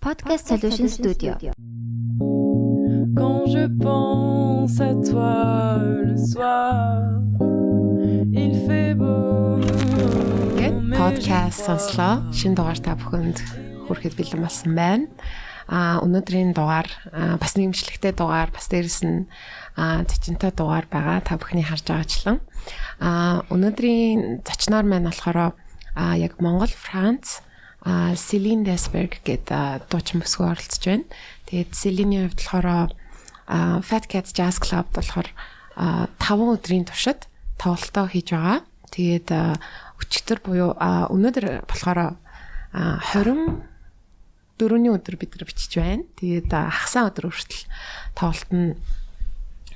Podcast Solution Studio. Quand je pense à toi le soir, il fait beau. Podcast Sonsloo шинэ дугаар та бүхэнд хүрэхэд бэлэн болсон байна. Өнөөдрийн дугаар бас нэмшлэгтэй дугаар, бас дээрэс нь зочинтой дугаар байгаа. Та бүхний харж байгаачлан. Өнөөдрийн зочноор маань болохоор яг Монгол, Франц Céline Dessberg гэдэг дуучин бүсгүй оролцож байна. Тэгээд Céline-ийн хувьд болохоор Fat Cats Jazz Club болохоор 5 өдрийн туршид тоглолтоо хийж байгаа. Тэгээд өчигдөр буюу өнөөдөр болохоор 24-ний өдөр бид нар бичиж байна. Тэгээд хагас өдөр хүртэл тоглолт нь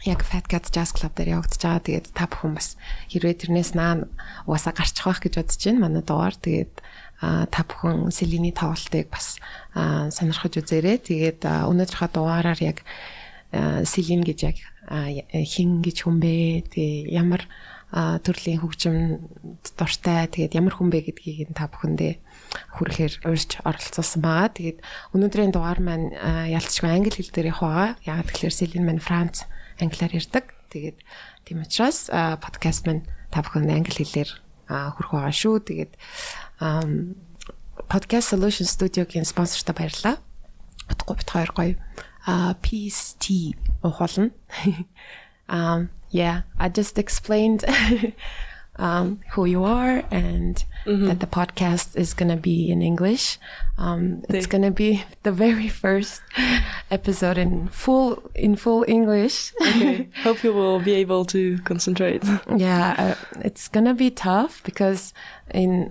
яг Fat Cats Jazz Club дээр явагдаж байгаа. Тэгээд та бүхэн бас хэрвээ тэрнээс угаасаа гарчих байх гэж бодож байна. Манай дугаар тэгээд та бүхэн Céline-ийн тоглолтыг бас сонирхож үзээрэй. Тэгээд өнөөдрийнхөө дугаараар яг Céline гэж яг хин гэж хүн бэ? Тэгээ ямар төрлийн хөгжимд дуртай, тэгээд ямар хүн бэ гэдгийг та бүхэндээ хүрэхээр урьж оролцуулсан байгаа. Тэгээд өнөөдрийн дугаар маань ялцчгүй англи хэл дээр явах байгаа. Яг тэгэхээр Céline маань Франц англиар ярьдаг. Тэгээд тийм учраас подкаст маань та бүхэнд англи хэлээр хүрэх байгаа шүү. Тэгээд Podcast Solution Studio-гийн спонсортой баярлалаа. Утгагүй бит хоёр гоё Peace Tea уух болно. Yeah, I just explained who you are and that the podcast is going to be in English. It's going to be the very first episode in full English. Okay, hope you will be able to concentrate. Yeah, it's going to be tough because in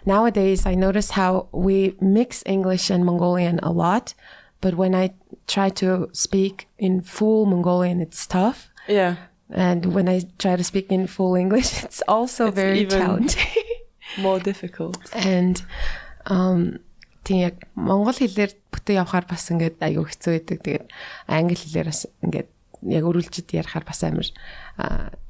nowadays I notice how we mix English and Mongolian a lot, but when I try to speak in full Mongolian, it's tough. Yeah. And when I try to speak in full English, it's also very challenging. More difficult. And тийм яг монгол хэлээр бүтэн явахаар бас ингээд аюу хэцүү байдаг. Тэгээд англи хэлээр бас ингээд яг өрүүлжид ярихаар бас амар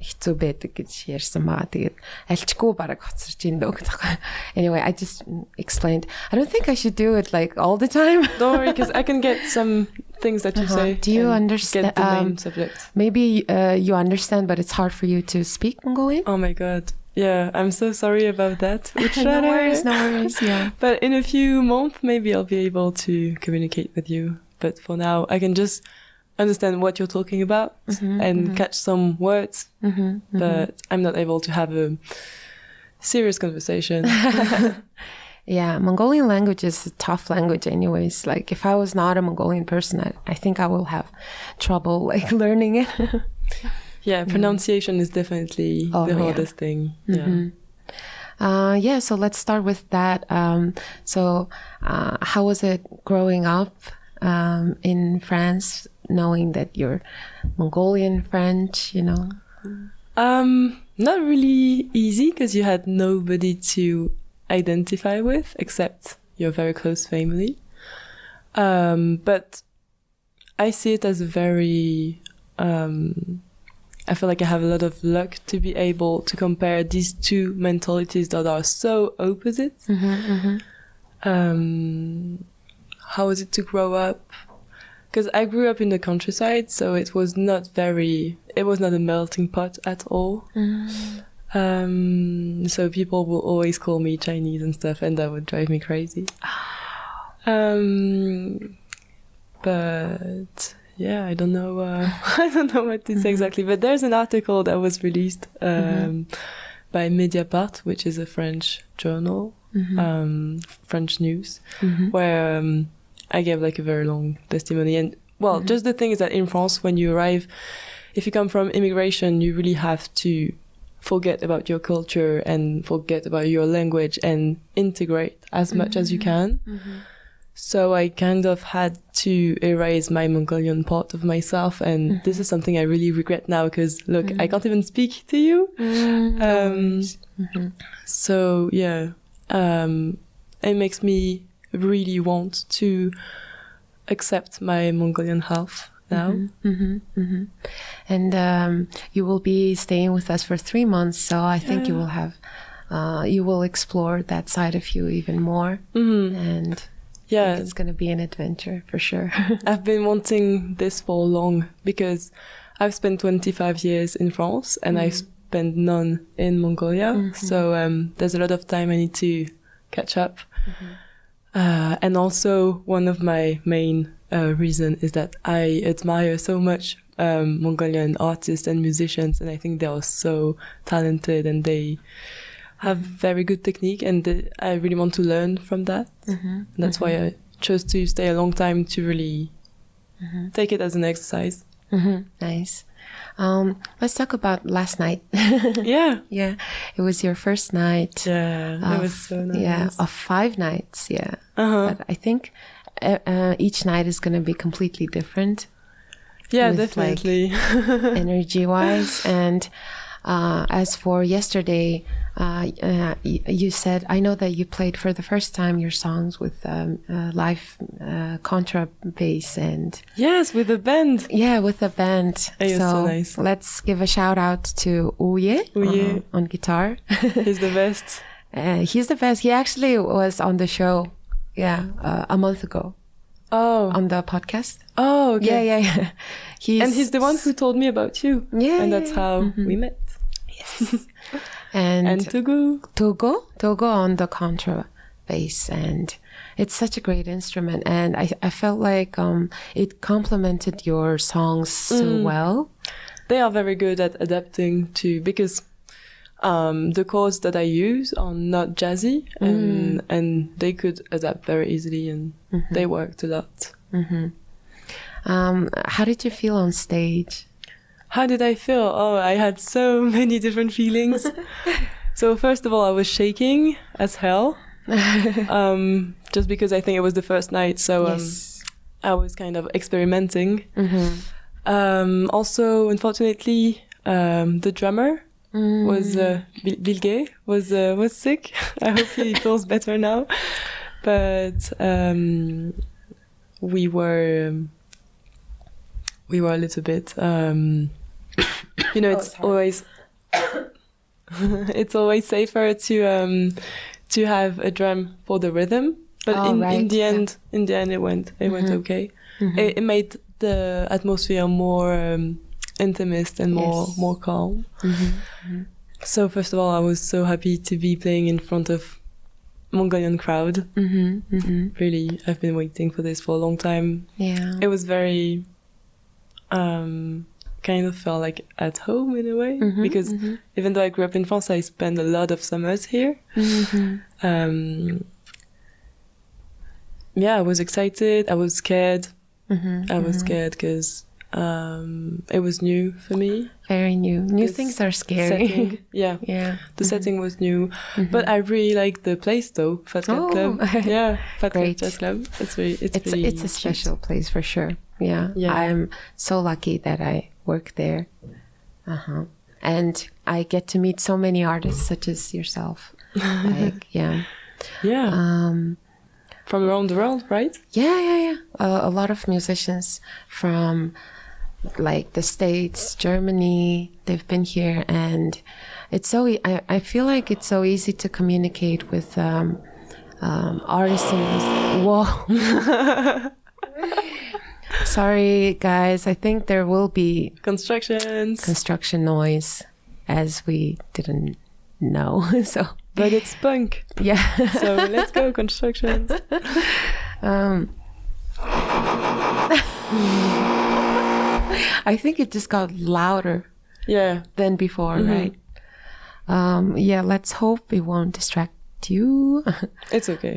хэцүү байдаг гэж ярьсан байгаа. Тэгээд альчгүй бараг хоцорч ин дөө гэхгүй. Anyway, I just explained. I don't think I should do it like all the time. Don't worry, because I can get some things that you say. Do you understand? Get the main subject. Maybe you understand, but it's hard for you to speak Mongolian. Oh my god. Yeah, I'm so sorry about that. No worries, yeah. But in a few months, maybe I'll be able to communicate with you. But for now, I can just understand what you're talking about and catch some words. But I'm not able to have a serious conversation. Yeah, Mongolian language is a tough language anyways. Like if I was not a Mongolian person, I think I will have trouble like learning it. Yeah, pronunciation is definitely the hardest thing. Yeah, so let's start with that. So how was it growing up in France, knowing that you're Mongolian French, you know? Not really easy because you had nobody to identify with except your very close family. But I see it as a very I feel like I have a lot of luck to be able to compare these two mentalities that are so opposite. How was it to grow up? Because I grew up in the countryside, so it was not a melting pot at all. So people will always call me Chinese and stuff, and that would drive me crazy. But yeah, I don't know what to say exactly. But there's an article that was released by Mediapart, which is a French journal, French news, where I gave like a very long testimony. And well, just the thing is that in France, when you arrive, if you come from immigration, you really have to forget about your culture and forget about your language and integrate as much as you can. So I kind of had to erase my Mongolian part of myself, and this is something I really regret now because look, I can't even speak to you. So yeah, it makes me really want to accept my Mongolian half now. And you will be staying with us for 3 months, so I think you will have you will explore that side of you even more. And Yeah. It's going to be an adventure for sure. I've been wanting this for long because I've spent 25 years in France and I spent none in Mongolia. So there's a lot of time I need to catch up. And also one of my main reason is that I admire so much Mongolian artists and musicians, and I think they are so talented and they have very good technique, and I really want to learn from that. That's why I chose to stay a long time to really take it as an exercise. Nice. Let's talk about last night. Yeah. Yeah. It was your first night. Yeah. It was so nice. Yeah. Of 5 nights. Yeah. But I think each night is going to be completely different. Yeah, with, definitely. Like, energy-wise. And as for yesterday, you said, I know that you played for the first time your songs with live contrabass and... Yes, with the band. Yeah, with the band. It was so nice. Let's give a shout out to Uye on guitar. He's the best. He's the best. He actually was on the show, a month ago. Oh. On the podcast. Oh, okay. Yeah. He's the one who told me about you. Yeah. And that's how we met. Yes. and Togo on the contrabass, and it's such a great instrument, and I felt like it complemented your songs so well. They are very good at adapting to, because the chords that I use are not jazzy, and they could adapt very easily, and they worked a lot. How did you feel on stage? How did I feel? Oh, I had so many different feelings. So first of all, I was shaking as hell, just because I think it was the first night. So I was kind of experimenting. Also, unfortunately, the drummer was Vilge was sick. I hope he feels better now. But we were a little bit, it's always safer to have a drum for the rhythm. But in the end, it went okay. It made the atmosphere more intimate and more calm. So first of all, I was so happy to be playing in front of Mongolian crowd. Really, I've been waiting for this for a long time. Yeah, it was very kind of felt like at home in a way, because even though I grew up in France, I spent a lot of summers here. I was excited. I was scared. I was scared because it was new for me. Very new. New things are scary. Setting. Yeah. The setting was new, but I really like the place though. Fat Cat Club. Yeah, Fat Cat Jazz Club. It's a special place for sure. Yeah. I'm so lucky that I work there. And I get to meet so many artists such as yourself. From around the world, right? Yeah. A lot of musicians from like the States, Germany, they've been here, and it's I feel like it's so easy to communicate with artists. Whoa. Sorry, guys. I think there will be construction noise, as we didn't know. But it's punk. Yeah. So let's go, constructions. I think it just got louder. Than before, right? Let's hope it won't distract you. It's okay.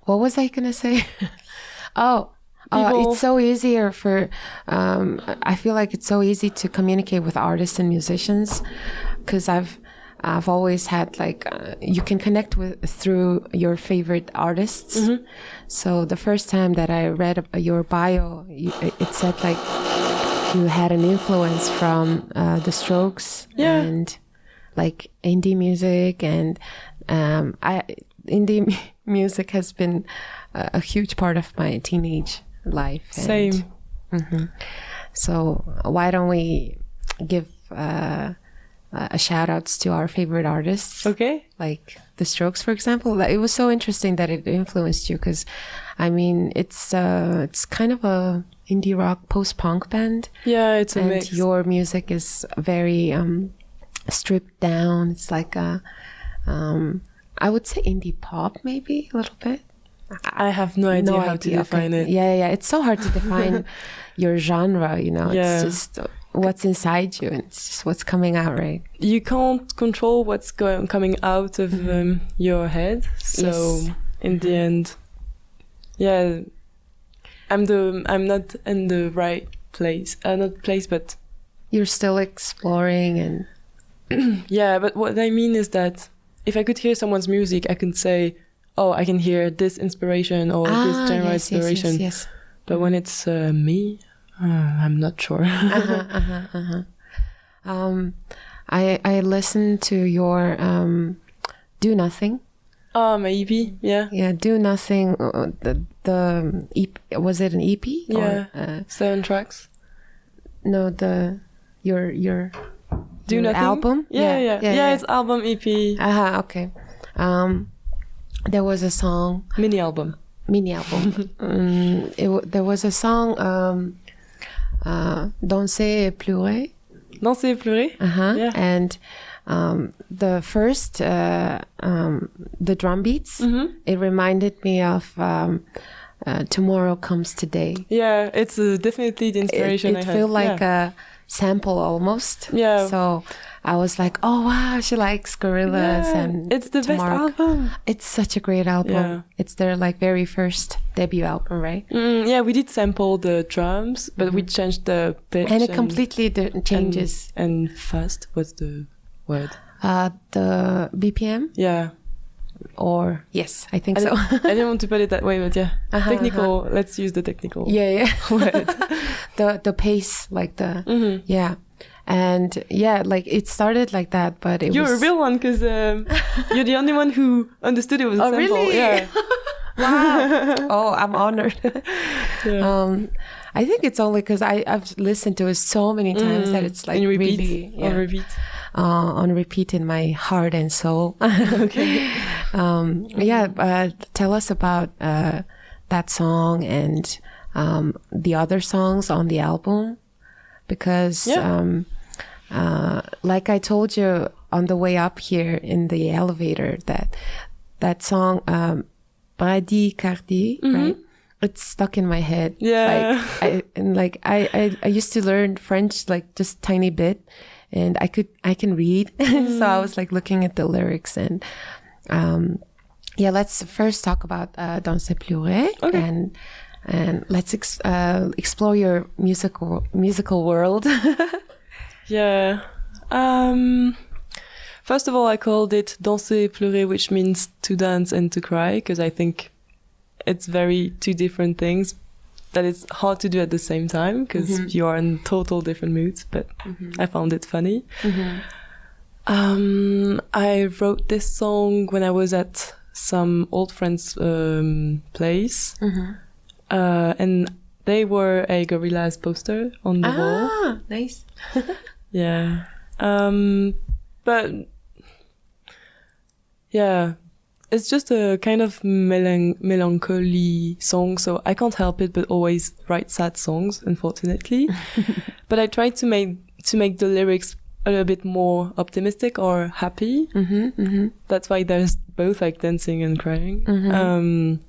What was I gonna say? It's so easier for. I feel like it's so easy to communicate with artists and musicians, because I've always had you can connect through your favorite artists. So the first time that I read your bio, it said you had an influence from the Strokes and indie music, and indie music has been a huge part of my teenage life. Same. So why don't we give a shout outs to our favorite artists. Okay. Like The Strokes, for example. It was so interesting that it influenced you because, I mean, it's kind of a indie rock post-punk band. Yeah, it's a and mix. Your music is very stripped down. It's like a, I would say indie pop, maybe a little bit. I have no idea how to define it. Yeah. It's so hard to define your genre, you know. Yeah. It's just what's inside you and it's just what's coming out, right? You can't control what's coming out of your head. So in the end, yeah, I'm not in the right place. Not place, but you're still exploring and yeah. But what I mean is that if I could hear someone's music, I can say, oh, I can hear this inspiration or this genre inspiration. Yes. But when it's me, I'm not sure. I listened to your Do Nothing. Oh, my EP, yeah. Yeah, Do Nothing. The EP, was it an EP? Yeah, or, 7 tracks. No, your Do Nothing album. Yeah. It's album EP. Okay. There was a song. Mini album. There was a song. Danser et Pleurer. Danser et Pleurer. Yeah. And the first the drum beats, it reminded me of Tomorrow Comes Today. Yeah, it's definitely the inspiration. It felt like a sample almost. Yeah. So I was like, oh wow, she likes Gorillaz and it's the Tomorrow. best album. It's such a great album. Yeah. It's their like very first debut album, right? Yeah, we did sample the drums, but we changed the pitch. And it completely changes. And fast, what's the word? The BPM? Yeah. Or yes, I think so. I didn't want to put it that way, but yeah. Technical, let's use the technical word. The pace, like the, yeah. And yeah, like it started like that, but You're a real one because you're the only one who understood it was a sample. Really? Yeah. Wow. Oh, I'm honored. Yeah. I think it's only because I've listened to it so many times that it's like really on repeat in my heart and soul. Okay. Tell us about that song and the other songs on the album, because like I told you on the way up here in the elevator, that song Bradycardie, right? It's stuck in my head. Yeah. I used to learn French like just tiny bit, and I can read. So I was like looking at the lyrics and let's first talk about Danser et Pleurer, and let's explore your musical world. Yeah. First of all, I called it Danser et Pleurer, which means to dance and to cry, because I think it's very two different things that it's hard to do at the same time, because you are in total different moods, but I found it funny. I wrote this song when I was at some old friend's place, and they were a Gorillaz poster on the wall. Nice. Yeah. But yeah, it's just a kind of melancholy song, so I can't help it but always write sad songs, unfortunately. But I try to make the lyrics a little bit more optimistic or happy. That's why there's both like dancing and crying.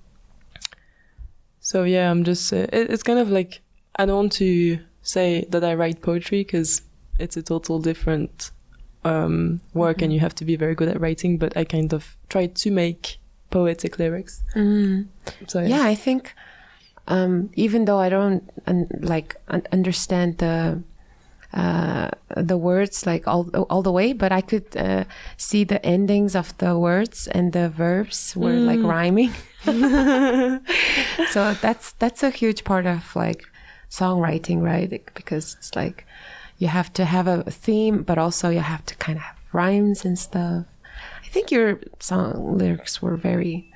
So yeah, I'm just it's kind of like, I don't want to say that I write poetry, because it's a total different work and you have to be very good at writing, but I kind of try to make poetic lyrics. So yeah, I think even though I don't understand the words like all the way, but I could see the endings of the words and the verbs were like rhyming. So that's a huge part of like songwriting, right? Because it's like you have to have a theme, but also you have to kind of have rhymes and stuff. I think your song lyrics were very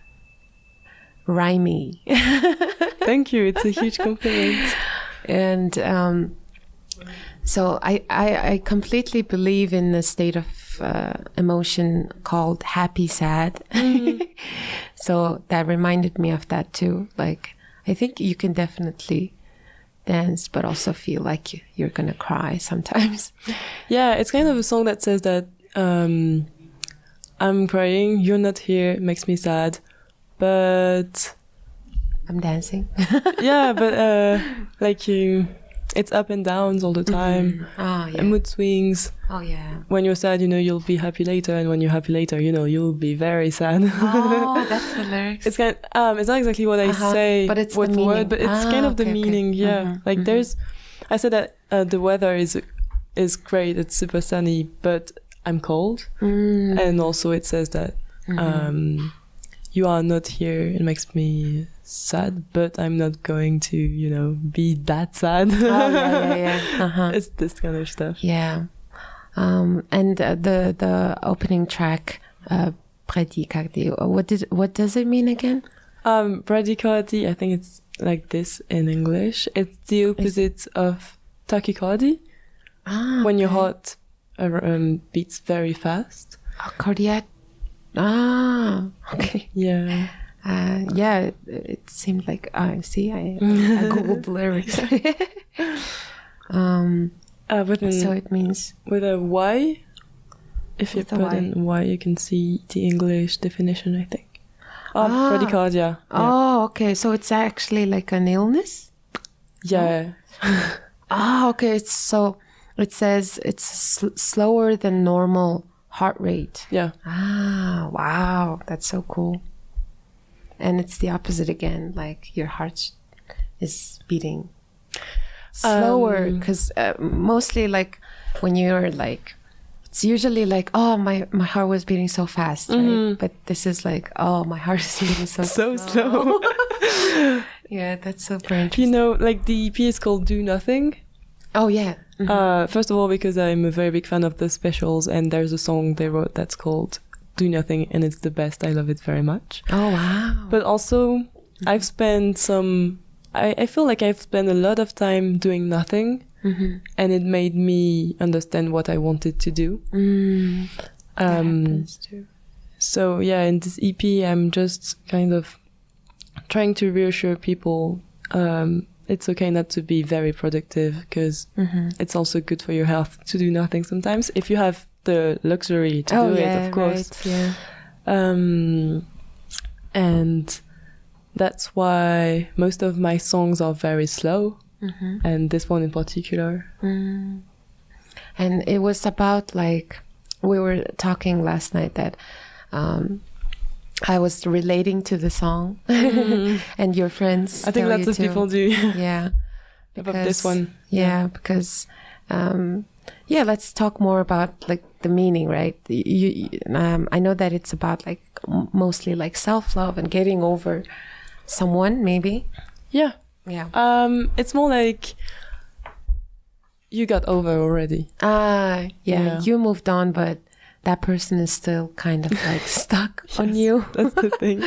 rhymey. Thank you. It's a huge compliment. And So I completely believe in the state of emotion called happy sad. So that reminded me of that too. Like, I think you can definitely dance, but also feel like you're gonna cry sometimes. Yeah, it's kind of a song that says that I'm crying, you're not here, it makes me sad, but I'm dancing. yeah, but like it's up and downs all the time. Mood swings. Oh yeah. When you're sad, you'll be happy later, and when you're happy later, you'll be very sad. Oh, that's the lyrics. It's kind it's not exactly what I say, but it's with the meaning. But it's kind of the meaning. Yeah, like I said that the weather is great. It's super sunny, but I'm cold, and also it says that you are not here. It makes me sad, but I'm not going to, be that sad. Yeah. It's this kind of stuff. Yeah. And the opening track, Bradycardie, what does it mean again? Bradycardie, I think it's like this in English. It's the opposite of tachycardia. When your heart beats very fast. Cardiac. Okay. Yeah. Yeah, it seemed like I googled the lyrics. So it means with a Y. If you put in Y, you can see the English definition, I think. Bradycardia. Oh, okay. So it's actually like an illness? Yeah. Okay. So it says it's slower than normal heart rate. Yeah. Wow. That's so cool. And it's the opposite again. Like your heart is beating slower, because mostly like when you're like, it's usually like, oh, my heart was beating so fast, right? But this is like, oh, my heart is beating so slow. Yeah, that's super interesting. Like the EP is called Do Nothing. Oh yeah. First of all, because I'm a very big fan of the specials, and there's a song they wrote that's called Do Nothing, and it's the best. I love it very much. Oh wow. But also I've spent I feel like I've spent a lot of time doing nothing, and it made me understand what I wanted to do. That happens too. So yeah, in this EP I'm just kind of trying to reassure people it's okay not to be very productive, because it's also good for your health to do nothing sometimes, if you have the luxury to do it, of course. Right, yeah. And that's why most of my songs are very slow, and this one in particular. And it was about, like, we were talking last night that I was relating to the song, and your friends. I think lots of people do. Yeah. About this one. Yeah, because let's talk more about like the meaning, right? I know that it's about like mostly like self-love and getting over someone, maybe. Yeah. Yeah. It's more like you got over already. Yeah. You moved on, but that person is still kind of like stuck on you. That's the thing.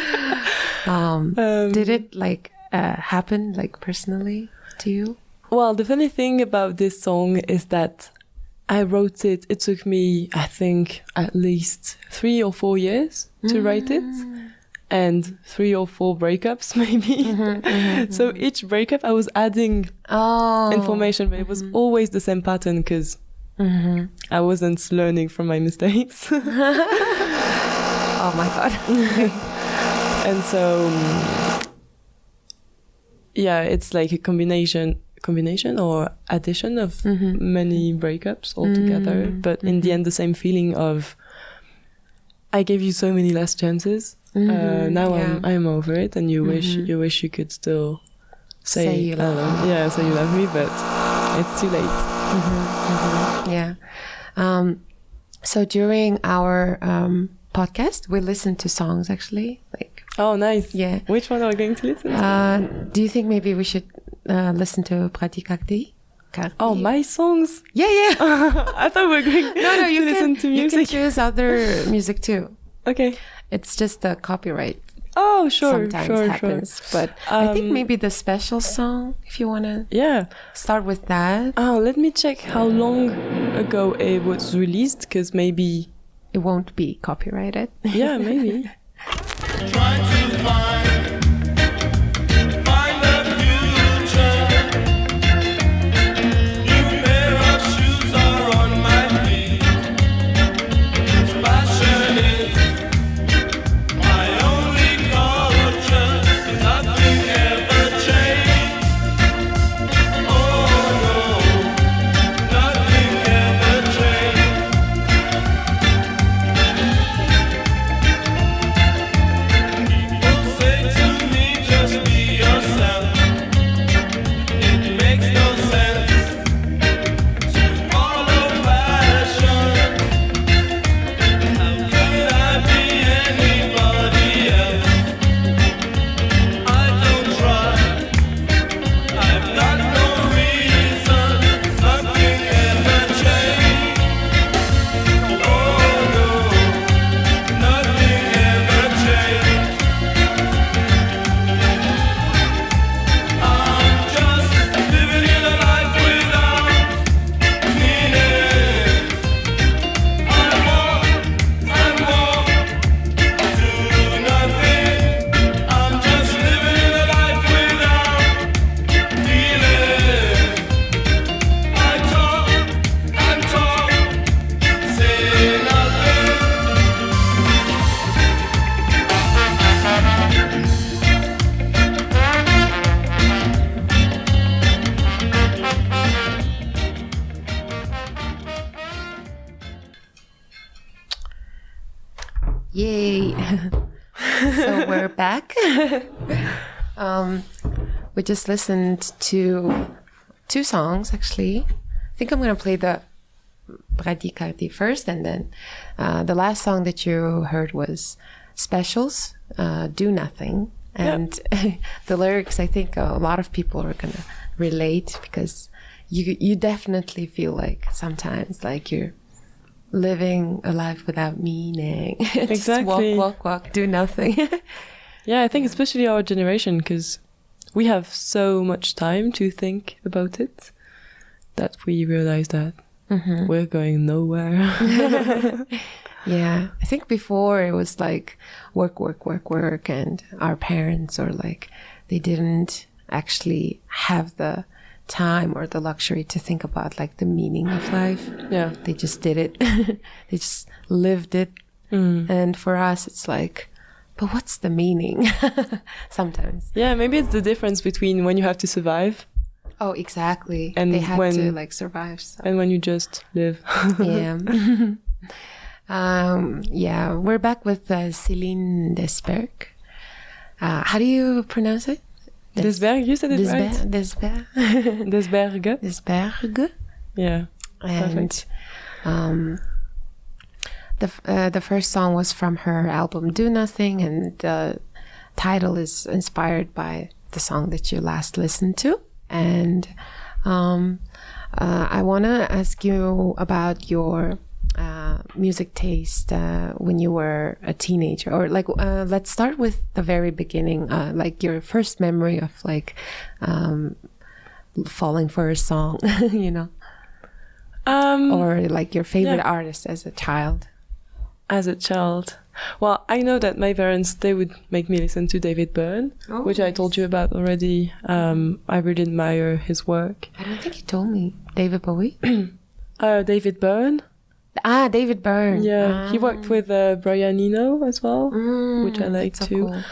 Did it like happen like personally to you? Well, the funny thing about this song is that I wrote it. It took me, I think, at least 3 or 4 years to write it, and 3 or 4 breakups maybe. So each breakup I was adding information, but it was always the same pattern, because I wasn't learning from my mistakes. Oh my God. And so yeah, it's like a combination or addition of many breakups all together, but in the end the same feeling of I gave you so many last chances. Now I'm over it, and you wish you could still say you love me. Yeah, say you love me, but it's too late. Yeah. So during our podcast, we listened to songs actually. Like, oh, nice. Yeah. Which one are we going to listen to? Do you think maybe we should listen to Bradycardie? Oh, my songs? Yeah. I thought we were going to listen to music. You can choose other music too. Okay. It's just the copyright Oh, sure, sometimes happens. But I think maybe the special song, if you want to start with that. Oh, let me check how long ago it was released, because maybe... It won't be copyrighted. Yeah, maybe. Try to find the future. New pair of shoes are on my feet. Fashion is my only culture. Nothing ever changed. Oh no, nothing ever changed. People say to me, just be yourself. It makes no sense to follow fashion. How could I be anybody else? I don't try. I've got no reason. Nothing ever changed. Oh no, nothing ever changed. I'm just living in a life without meaning. I walk to nothing. I'm just living in a life without feeling. I talk, say nothing. Yay. So we're back. We just listened to 2 songs, actually. I think I'm going to play the Bradycardie first, and then the last song that you heard was Specials, Do Nothing. And the lyrics, I think a lot of people are going to relate, because you definitely feel like sometimes like you're living a life without meaning. Exactly. Just walk, do nothing. Yeah, I think especially our generation, because we have so much time to think about it, that we realize that we're going nowhere. Yeah, I think before it was like work, and our parents, or like they didn't actually have the time or the luxury to think about like the meaning of life. Yeah. They just did it. They just lived it. And for us, it's like, but what's the meaning? Sometimes. Yeah, maybe it's the difference between when you have to survive. Oh, exactly. And they had when- to like survive. So. And when you just live. Yeah. Yeah, we're back with Céline Dessberg. How do you pronounce it? Dessberg, you said it right. Dessberg. Dessberg. Dessberg. Yeah. And the first song was from her album Do Nothing, and the title is inspired by the song that you last listened to. And I want to ask you about your music taste when you were a teenager, or like let's start with the very beginning, like your first memory of like falling for a song, you know, or like your favorite artist as a child. As a child, well, I know that my parents, they would make me listen to David Byrne, which I told you about already. I really admire his work. I don't think you told me. David Bowie. David Byrne. David Byrne. Yeah, he worked with Brian Eno as well, which I like too. Cool.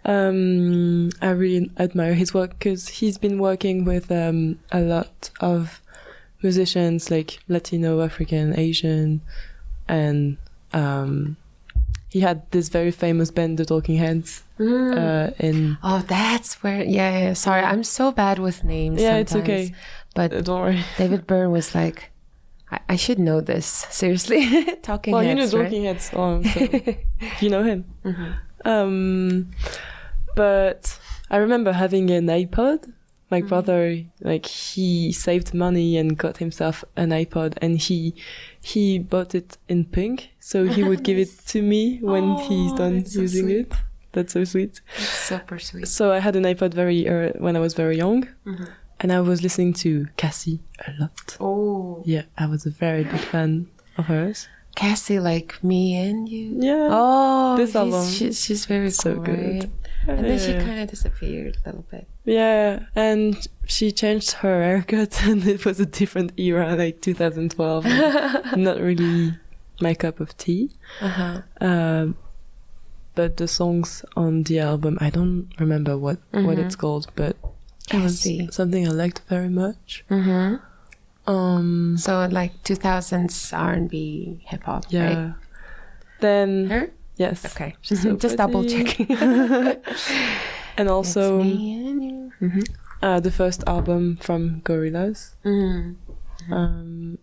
I really admire his work because he's been working with a lot of musicians like Latino, African, Asian, and he had this very famous band, the Talking Heads. Oh, that's where. Yeah. Sorry, I'm so bad with names. Yeah, sometimes. it's okay. But don't worry. David Byrne was like, I should know this. Seriously, Talking Heads. Well, you know right? Talking Heads. So you know him. But I remember having an iPod. My brother, like, he saved money and got himself an iPod, and he bought it in pink, so he would give it to me when he's done that's so using sweet. it. That's so sweet. It's super sweet. So I had an iPod when I was very young, and I was listening to Cassie a lot. Oh. Yeah, I was a very big fan of hers. Cassie, like Me and You. Yeah. Oh, This album. She's very So cool, good. right? And then she kind of disappeared a little bit. Yeah, and she changed her haircut, and it was a different era, like 2012. Not really my cup of tea. But the songs on the album, I don't remember what it's called, but it was something I liked very much. So like 2000s R&B, hip hop, Yeah. right? Then Her? yes, Okay. she's so Just double checking. And also It's Me and You. the first album from Gorillaz.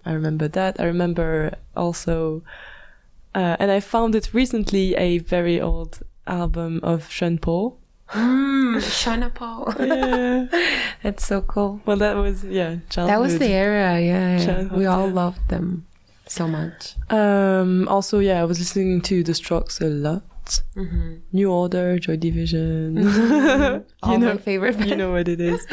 I remember that. I remember also, and I found it recently, a very old album of Sean Paul. Sean Paul. Yeah. That's so cool. Well, that was childhood. That was the era, yeah. Childhood, We all loved them so much. Also, I was listening to The Strokes a lot. New Order, Joy Division. All my favorite bands. You know what it is.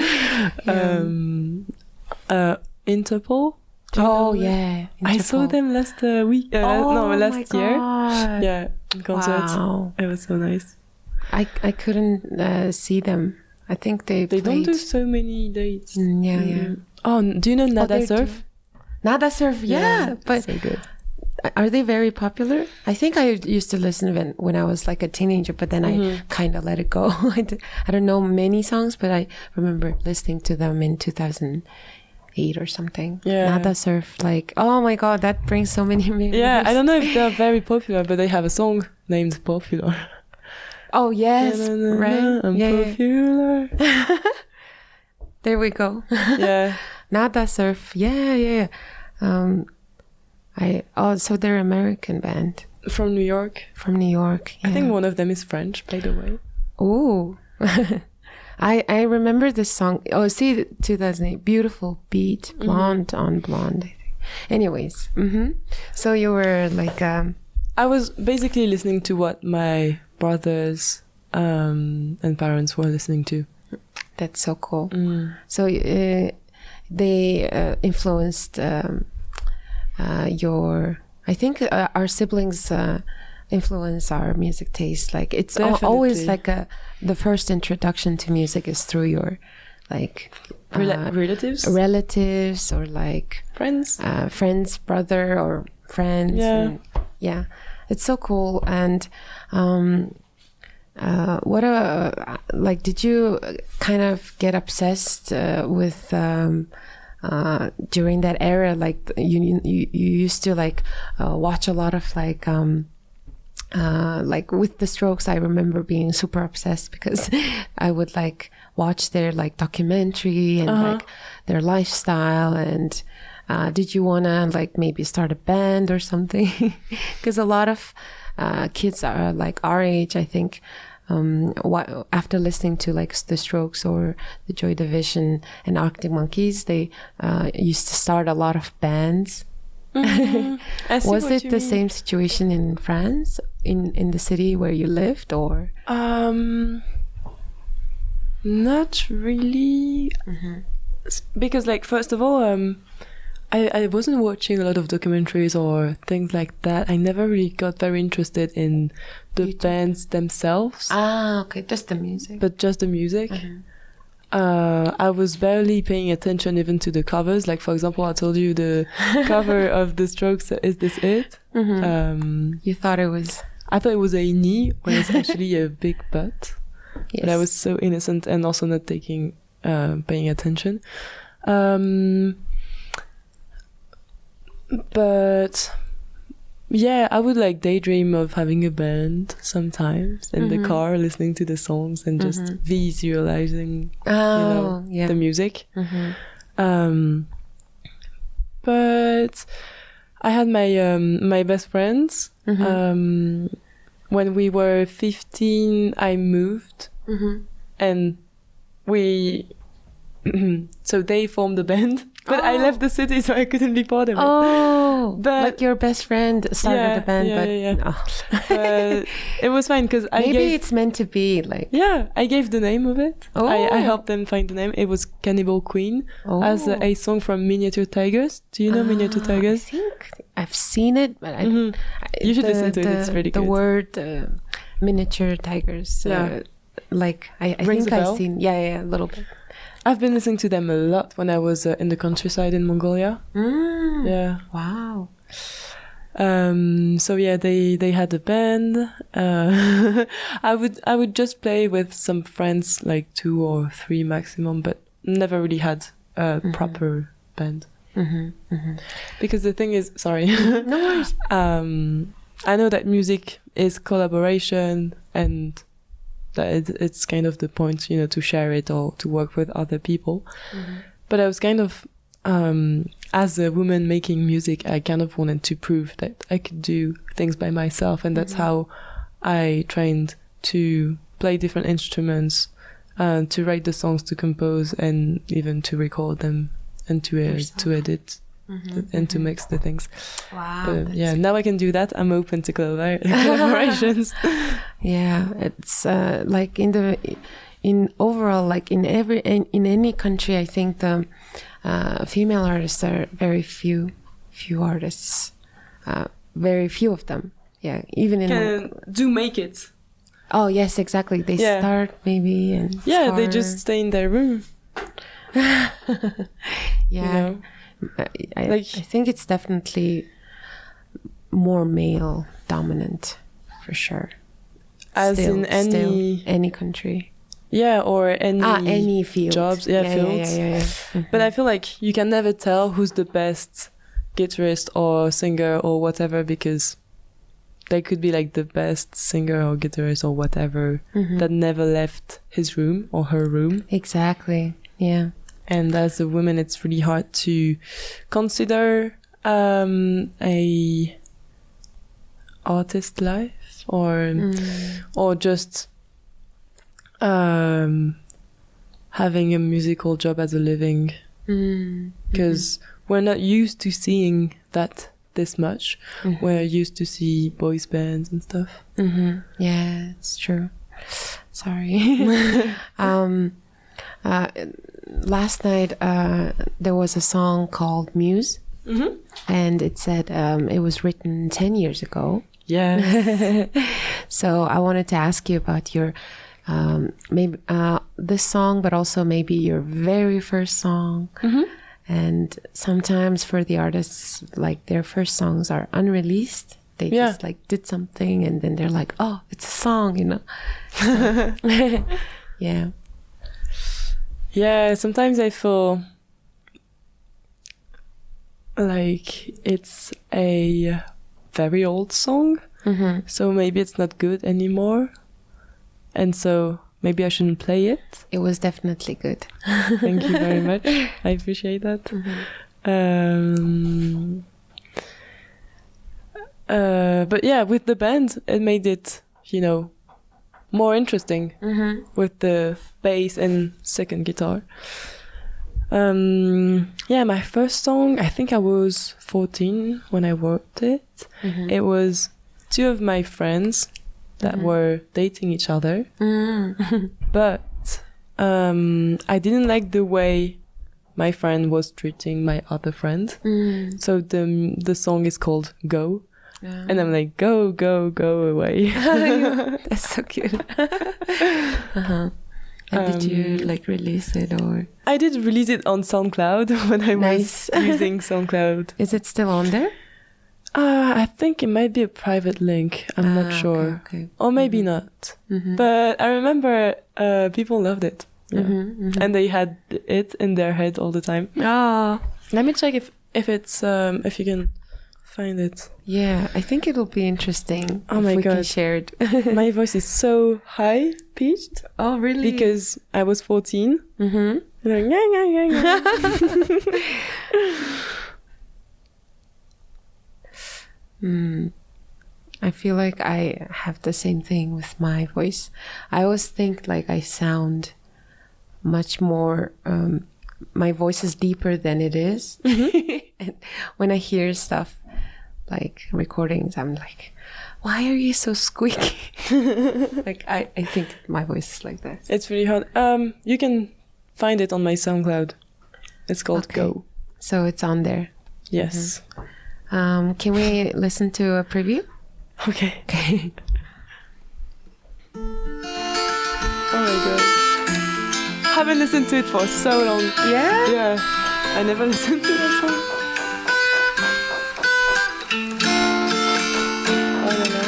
Interpol. Do you know them? Yeah. I saw them last week. Last year. God. Yeah, in concert. Wow. It was so nice. I couldn't see them. I think they don't do played. so many dates. Yeah. Oh, do you know Nada they Surf? do. Nada Surf, yeah. But so good. are they very popular? I think I used to listen when I was like a teenager, but then I kind of let it go. I don't know many songs, but I remember listening to them in 2008 or something. Yeah. Nada Surf, like, oh my God, that brings so many memories. Yeah, I don't know if they're very popular, but they have a song named Popular. Oh, yes, right? I'm popular. There we go. Yeah. Nada Surf, yeah. So they're American band From New York. from New York. I think yeah. one of them is French, by the way. Oh, I remember this song. Oh, see, 2008, beautiful beat, blonde on blonde. I think. Anyways, so you were like, I was basically listening to what my brothers and parents were listening to. that's so cool. So they influenced your. I think our siblings influence our music taste. Like it's always like the first introduction to music is through your like relatives or like friends brother or friends. Yeah. It's so cool. And did you kind of get obsessed with during that era? Like you used to like watch a lot of like with the Strokes. I remember being super obsessed because I would like watch their like documentary and like their lifestyle. And did you wanna like maybe start a band or something? Because a lot of kids are like our age, I think. After listening to like the Strokes or the Joy Division and Arctic Monkeys, they used to start a lot of bands. Was it the same situation in France, in the city where you lived, or? Not really, because like first of all, I wasn't watching a lot of documentaries or things like that. I never really got very interested in the bands themselves. Okay, just the music. But just the music. I was barely paying attention even to the covers. Like, for example, I told you the cover of The Strokes, Is This It? You thought it was... I thought it was a knee when it's actually a big butt. Yes. But I was so innocent and also not paying attention. But yeah, I would like daydream of having a band sometimes in the car, listening to the songs and just visualizing the music. But I had my best friends. When we were 15, I moved, and so they formed a band. But I left the city, so I couldn't be part of it. Oh, But- like your best friend started a band, but But it was fine because maybe it's meant to be like. Yeah, I gave the name of it. Oh. I helped them find the name. It was Cannibal Queen as a song from Miniature Tigers. Do you know Miniature I Tigers? think I've seen it, but You should listen to it. It's really the good. word Miniature Tigers. Like I Rings think a I've bell? seen. Yeah, a little bit. I've been listening to them a lot when I was in the countryside in Mongolia. Yeah. Wow. So yeah, they had a band. I would just play with some friends, like 2 or 3 maximum, but never really had a proper band. Because the thing is, sorry, No worries. I know that music is collaboration and that it's kind of the point, to share it or to work with other people. But I was kind of, as a woman making music, I kind of wanted to prove that I could do things by myself. And that's how I trained to play different instruments, to write the songs, to compose, and even to record them and to edit and to mix the things. Wow. But yeah, now I can do that. I'm open to collaborations. Yeah, it's like in overall, like in any country, I think the female artists are very few artists, very few of them. Yeah, even in do make it. Oh yes, exactly. They start maybe and Yeah, they just stay in their room. Yeah, I think it's definitely more male dominant for sure. As in any country. Yeah, or any field. Jobs, fields. Yeah. But I feel like you can never tell who's the best guitarist or singer or whatever, because they could be like the best singer or guitarist or whatever that never left his room or her room. Exactly. Yeah. And as a woman, it's really hard to consider a artist life or just having a musical job as a living, because we're not used to seeing that this much. We're used to see boys bands and stuff. Yeah, it's true. Sorry. Last night there was a song called Muse, and it said it was written 10 years ago. Yeah. So I wanted to ask you about your maybe this song, but also maybe your very first song. And sometimes for the artists, like their first songs are unreleased. They just like did something and then they're like, oh, it's a song, So, yeah. Yeah, sometimes I feel like it's a very old song, so maybe it's not good anymore, and so maybe I shouldn't play it. It was definitely good. Thank you very much. I appreciate that. But yeah, with the band, it made it, more interesting with the bass and second guitar. Yeah, my first song, I think I was 14 when I wrote it. It was 2 of my friends that were dating each other. But I didn't like the way my friend was treating my other friend. So the song is called Go. And I'm like, go, go, go away. That's so cute. And did you like release it or? I did release it on SoundCloud when I was using SoundCloud. Is it still on there? I think it might be a private link. I'm not sure. Okay. Or maybe not. But I remember people loved it. Yeah. And they had it in their head all the time. Oh. Let me check if it's if you can find it. Yeah, I think it'll be interesting. Oh my we God. can share it. My voice is so high pitched. Oh, really? Because I was 14. And I'm like, I feel like I have the same thing with my voice. I always think like I sound much more, my voice is deeper than it is. And when I hear stuff, like recordings, I'm like, why are you so squeaky? Like I think my voice is like that. It's really hard. You can find it on my SoundCloud. It's called Go. So it's on there. Yes. Can we listen to a preview? Okay. Okay. Oh my god. Haven't listened to it for so long. Yeah? Yeah. I never listened to that song. I don't know.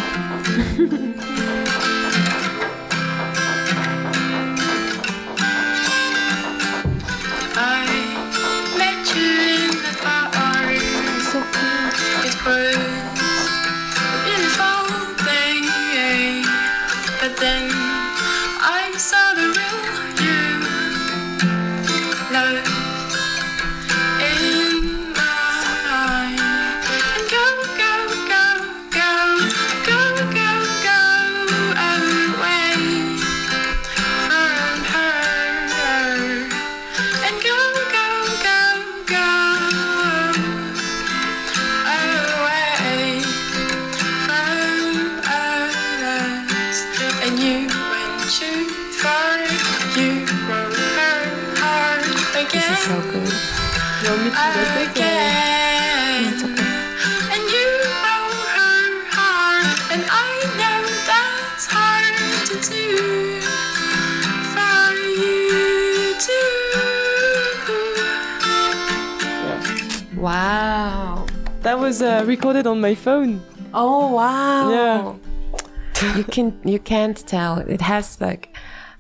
I met you in the bar. So cool. It was a beautiful thing, but then I saw the real you. Love in my eyes. And go, go, go, go, go, go, go away from her. And go, go, go, go away from us. And you went too far. You broke her heart again. This is so good. You want me to do it? Again. It's okay. And you broke her heart, and I know that's hard to do for you too. Wow. That was recorded on my phone. Oh wow. Yeah. You can't tell. It has like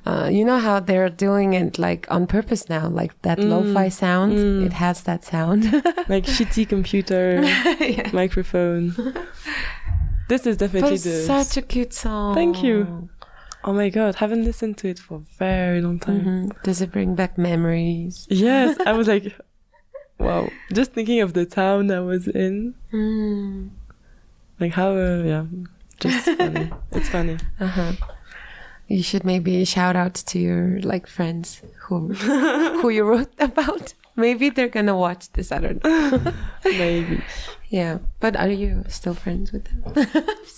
you know how they're doing it like on purpose now, like that lo-fi sound. It has that sound. Like shitty computer, microphone. This is definitely But it's such a cute song. Thank you. Oh my god, haven't listened to it for a very long time. Does it bring back memories? Yes, I was like, wow. Just thinking of the town I was in. Like how, just funny. It's funny. You should maybe shout out to your like friends who you wrote about. Maybe they're gonna watch this. I don't know. Maybe. Yeah, but are you still friends with them?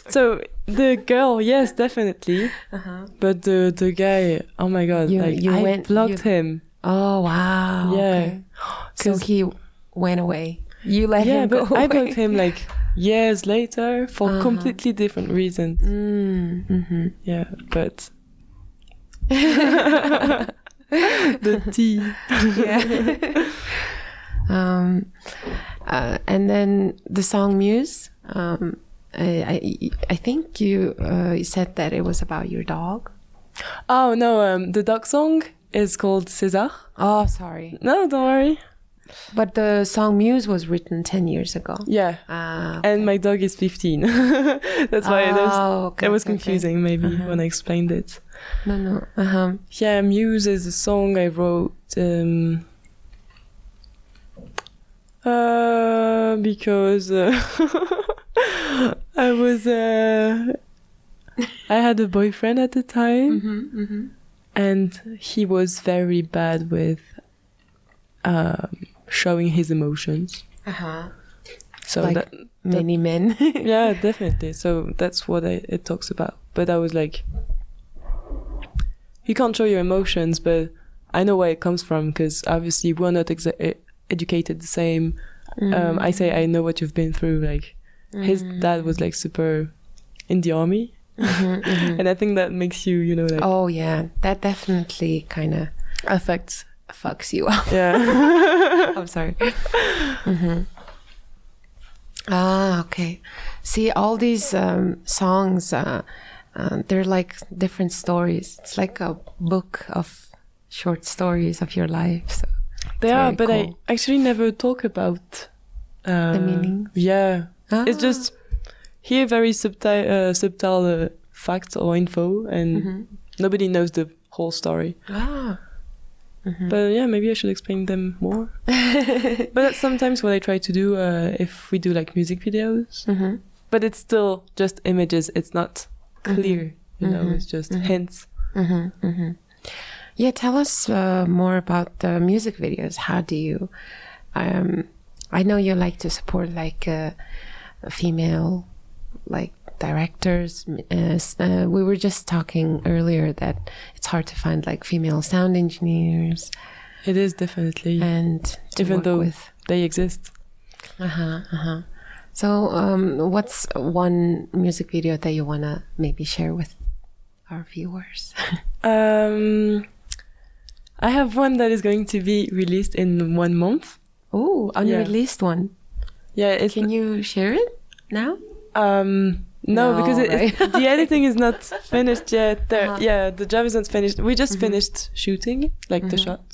So the girl, yes, definitely. But the guy, oh my god, I blocked him. Oh wow. Yeah. Okay. So he went away. You let him go but I away. blocked him like years later for completely different reasons. Yeah, but the tea. Yeah. And then the song Muse. I think you said that it was about your dog. Oh no, the dog song is called César. Oh, sorry. No, don't worry. But the song Muse was written 10 years ago. Yeah. And my dog is 15. That's why it was confusing maybe when I explained it. No. Yeah, Muse is a song I wrote because I was I had a boyfriend at the time, and he was very bad with showing his emotions. So like that many men. yeah, definitely. So that's what it talks about. But I was like, you can't show your emotions, but I know where it comes from, because obviously we're not educated the same. I say I know what you've been through. Like his dad was like super in the army, and I think that makes you, you know, like Oh yeah, that definitely kind of fucks you up. Yeah. I'm sorry. Okay. See, all these songs, they're like different stories. It's like a book of short stories of your life. So they are, but cool. I actually never talk about the meaning. Yeah. It's just here very subtle facts or info, and nobody knows the whole story. But yeah, maybe I should explain them more. But that's sometimes what I try to do if we do like music videos. But it's still just images. It's not clear, you know, it's just hints. Yeah, tell us more about the music videos. How do you... I know you like to support like female like directors. We were just talking earlier that it's hard to find like female sound engineers. It is definitely, and even though they exist. So what's one music video that you want to maybe share with our viewers? I have one that is going to be released in 1 month. Oh, unreleased one. Yeah, can you share it now? No, because the editing is not finished yet. Yeah, the job is not finished. We just finished shooting, like the shot.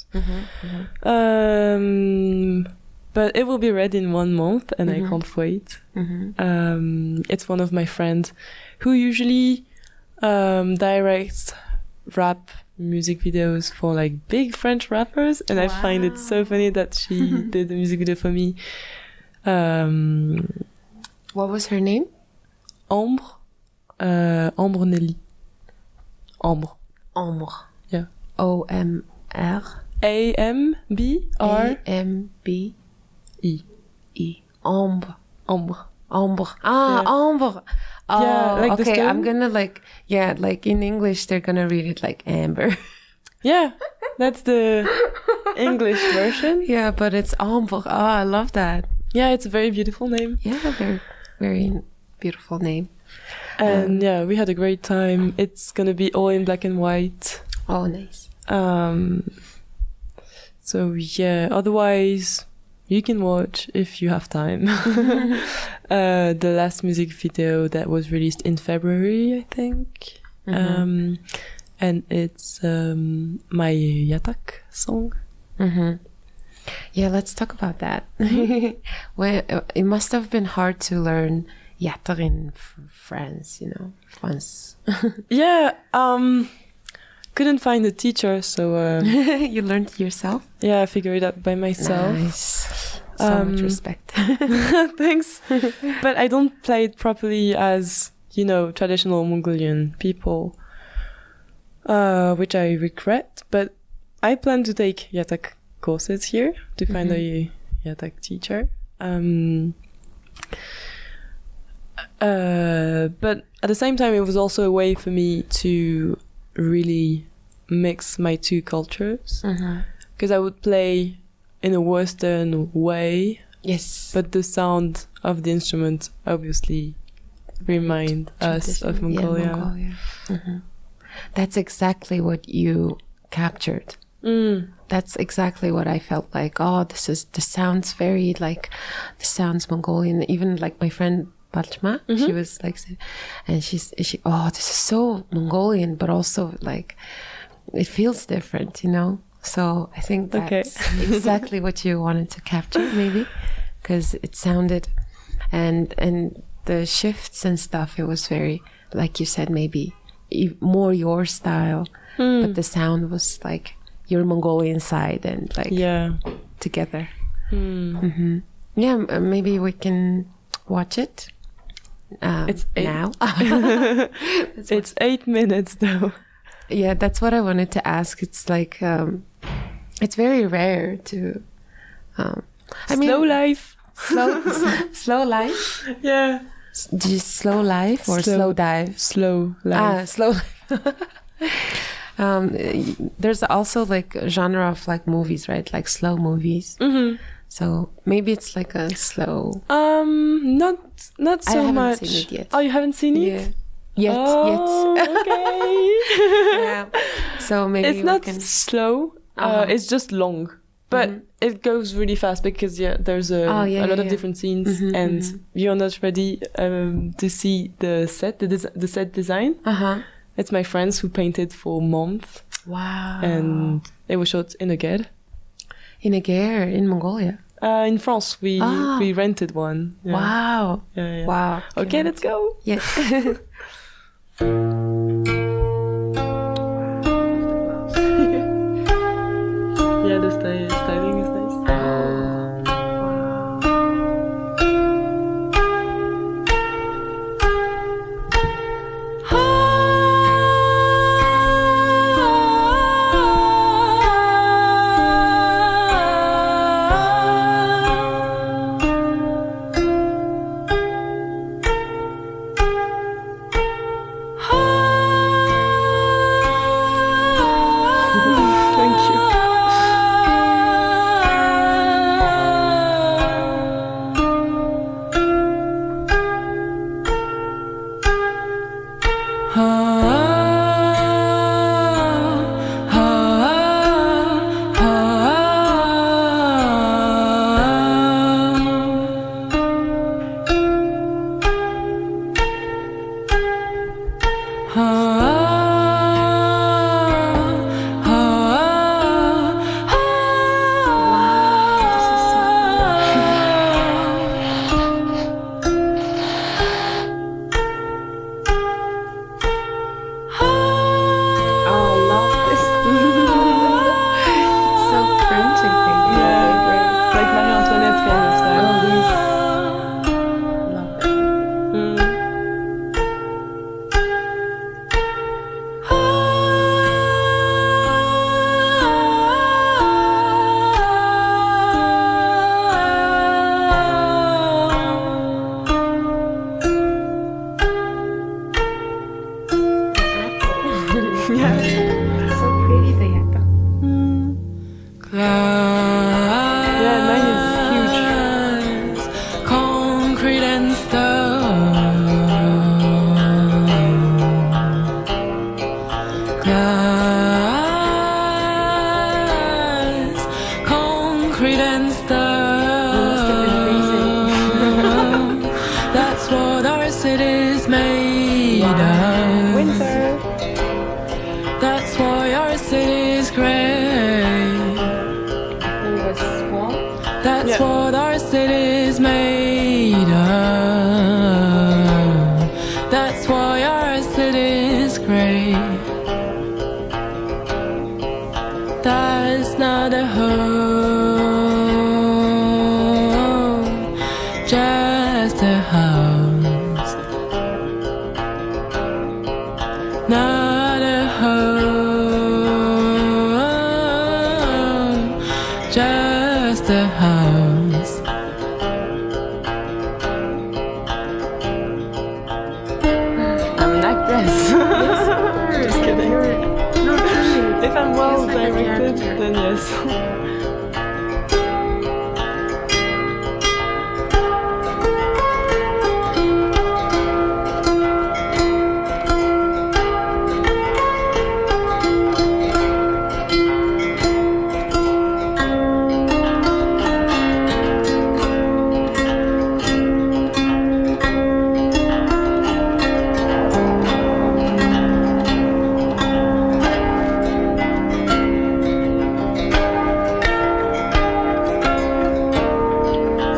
But it will be ready in 1 month, and I can't wait. It's one of my friends who usually directs rap music videos for like big French rappers, and I find it so funny that she did the music video for me. What was her name? Ambre. Ambre Nelly. Ambre. Ambre. Yeah. O-M-R. A-M-B-R. A-M-B-E. Ambre. Ambre. Ambre. Ah, yeah. Ambre. Oh, yeah, like okay. I'm gonna like in English they're gonna read it like Amber. Yeah, that's the English version. Yeah, but it's Ambre. Oh, I love that. Yeah, it's a very beautiful name. Yeah, very, very beautiful name. And yeah, we had a great time. It's gonna be all in black and white. Oh, nice. So yeah, otherwise you can watch if you have time. The last music video that was released in February, I think. And it's my Yatqa song. Yeah, let's talk about that. Well, it must have been hard to learn Yatqa in France, France. Yeah, couldn't find a teacher, so... You learned it yourself? Yeah, I figured it out by myself. Nice. So much respect. Thanks. But I don't play it properly as, traditional Mongolian people, which I regret. But I plan to take Yatqa courses here to find a Yatqa teacher. But at the same time, it was also a way for me to really mix my two cultures. Because I would play in a Western way. Yes. But the sound of the instrument obviously remind us of Mongolia. Yeah, Mongolia. That's exactly what you captured. That's exactly what I felt like. Oh, this sounds very like, this sounds Mongolian. Even like my friend Balchma, she was like, and she, oh, this is so Mongolian, but also like, it feels different, So I think that's exactly what you wanted to capture, maybe, because it sounded, and the shifts and stuff. It was very, like you said, maybe more your style, but the sound was like your Mongolian side and like together. Yeah, maybe we can watch it. It's now. It's 8 minutes though. Yeah, that's what I wanted to ask. It's like it's very rare to slow life. Slow life. Yeah. Just slow life or slow dive? Slow life. Slow life. There's also like a genre of like movies, right? Like slow movies. So maybe it's like a slow. Not so I haven't much. Seen it yet. Oh, you haven't seen it? Yet. Okay. Yeah. So maybe it's not slow. It's just long, but it goes really fast because there's a lot of different scenes, and you're not ready to see the set, the set design. It's my friends who painted for months. Wow. And they were shot in a guerre. In a guerre in Mongolia. In France, we rented one. Yeah. Wow. Yeah. Wow. Okay, let's go. Yeah. Yeah, the styling is nice. French, I think. Yeah, like Marie Antoinette kind of style. Love that. Yeah. So pretty, the Yatqa. Yeah, mine is huge. Concrete and stone. Glass, concrete and Must have been stone. That's what our city's made of. Winter. That's why our city's great. It was small. That's Yeah. what our city's made of. That's why our city's great. That's not a home, just a house. Not a home, just a house. I'm an actress. Just kidding. No, truly. If I'm well Feels like a directed, character. then yes.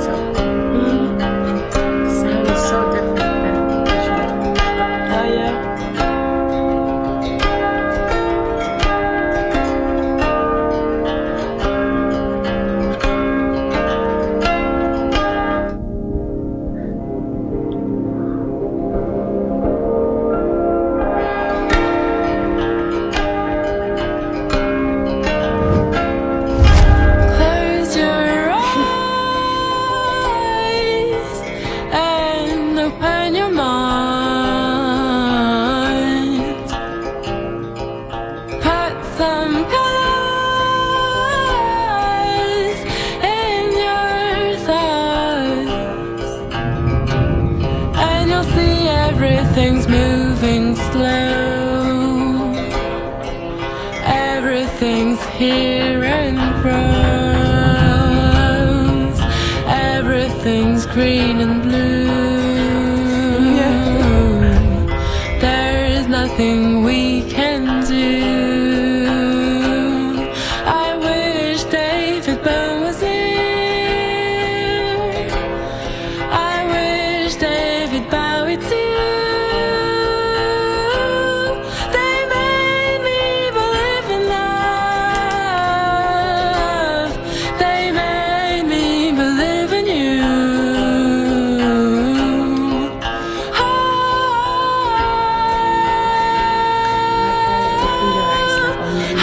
So, sound is so different than usual. Ah, yeah. Close your eyes and open your mind. Put some colors in your thoughts, and you'll see everything's moving slow. Everything's here and grows. Everything's green and blue. There's nothing we can do. I wish David Bowie was here. I wish David Bowie too. They made me believe in love. They made me believe in you. Open your eyes like only you.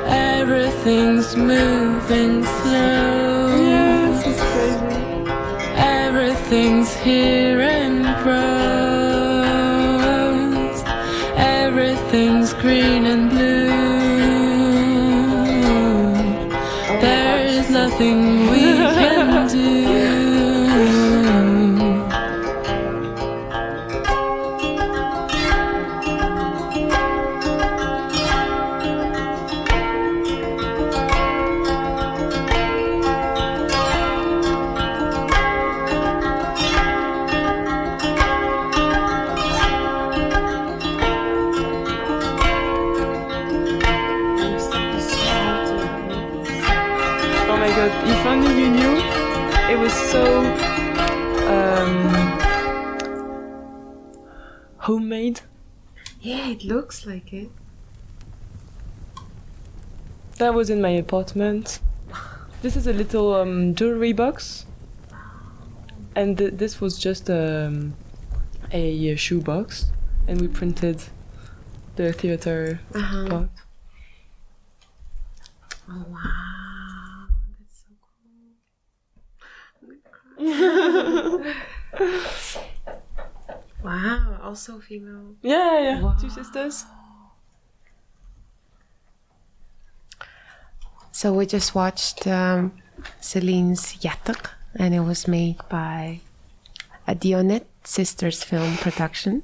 Everything's moving slow. Yes, it's crazy. Everything's here and grows. Everything's green and blue. There's nothing we can do. I'm so small too. god, if only you knew. It was so homemade. Yeah, it looks like it. That was in my apartment. This is a little jewelry box. And this was just a shoe box. And we printed the theater part. Oh, wow. That's so cool. Wow, also female. Yeah. Wow. 2 sisters. So we just watched Celine's Yatqa, and it was made by a Dionnet Sisters film production.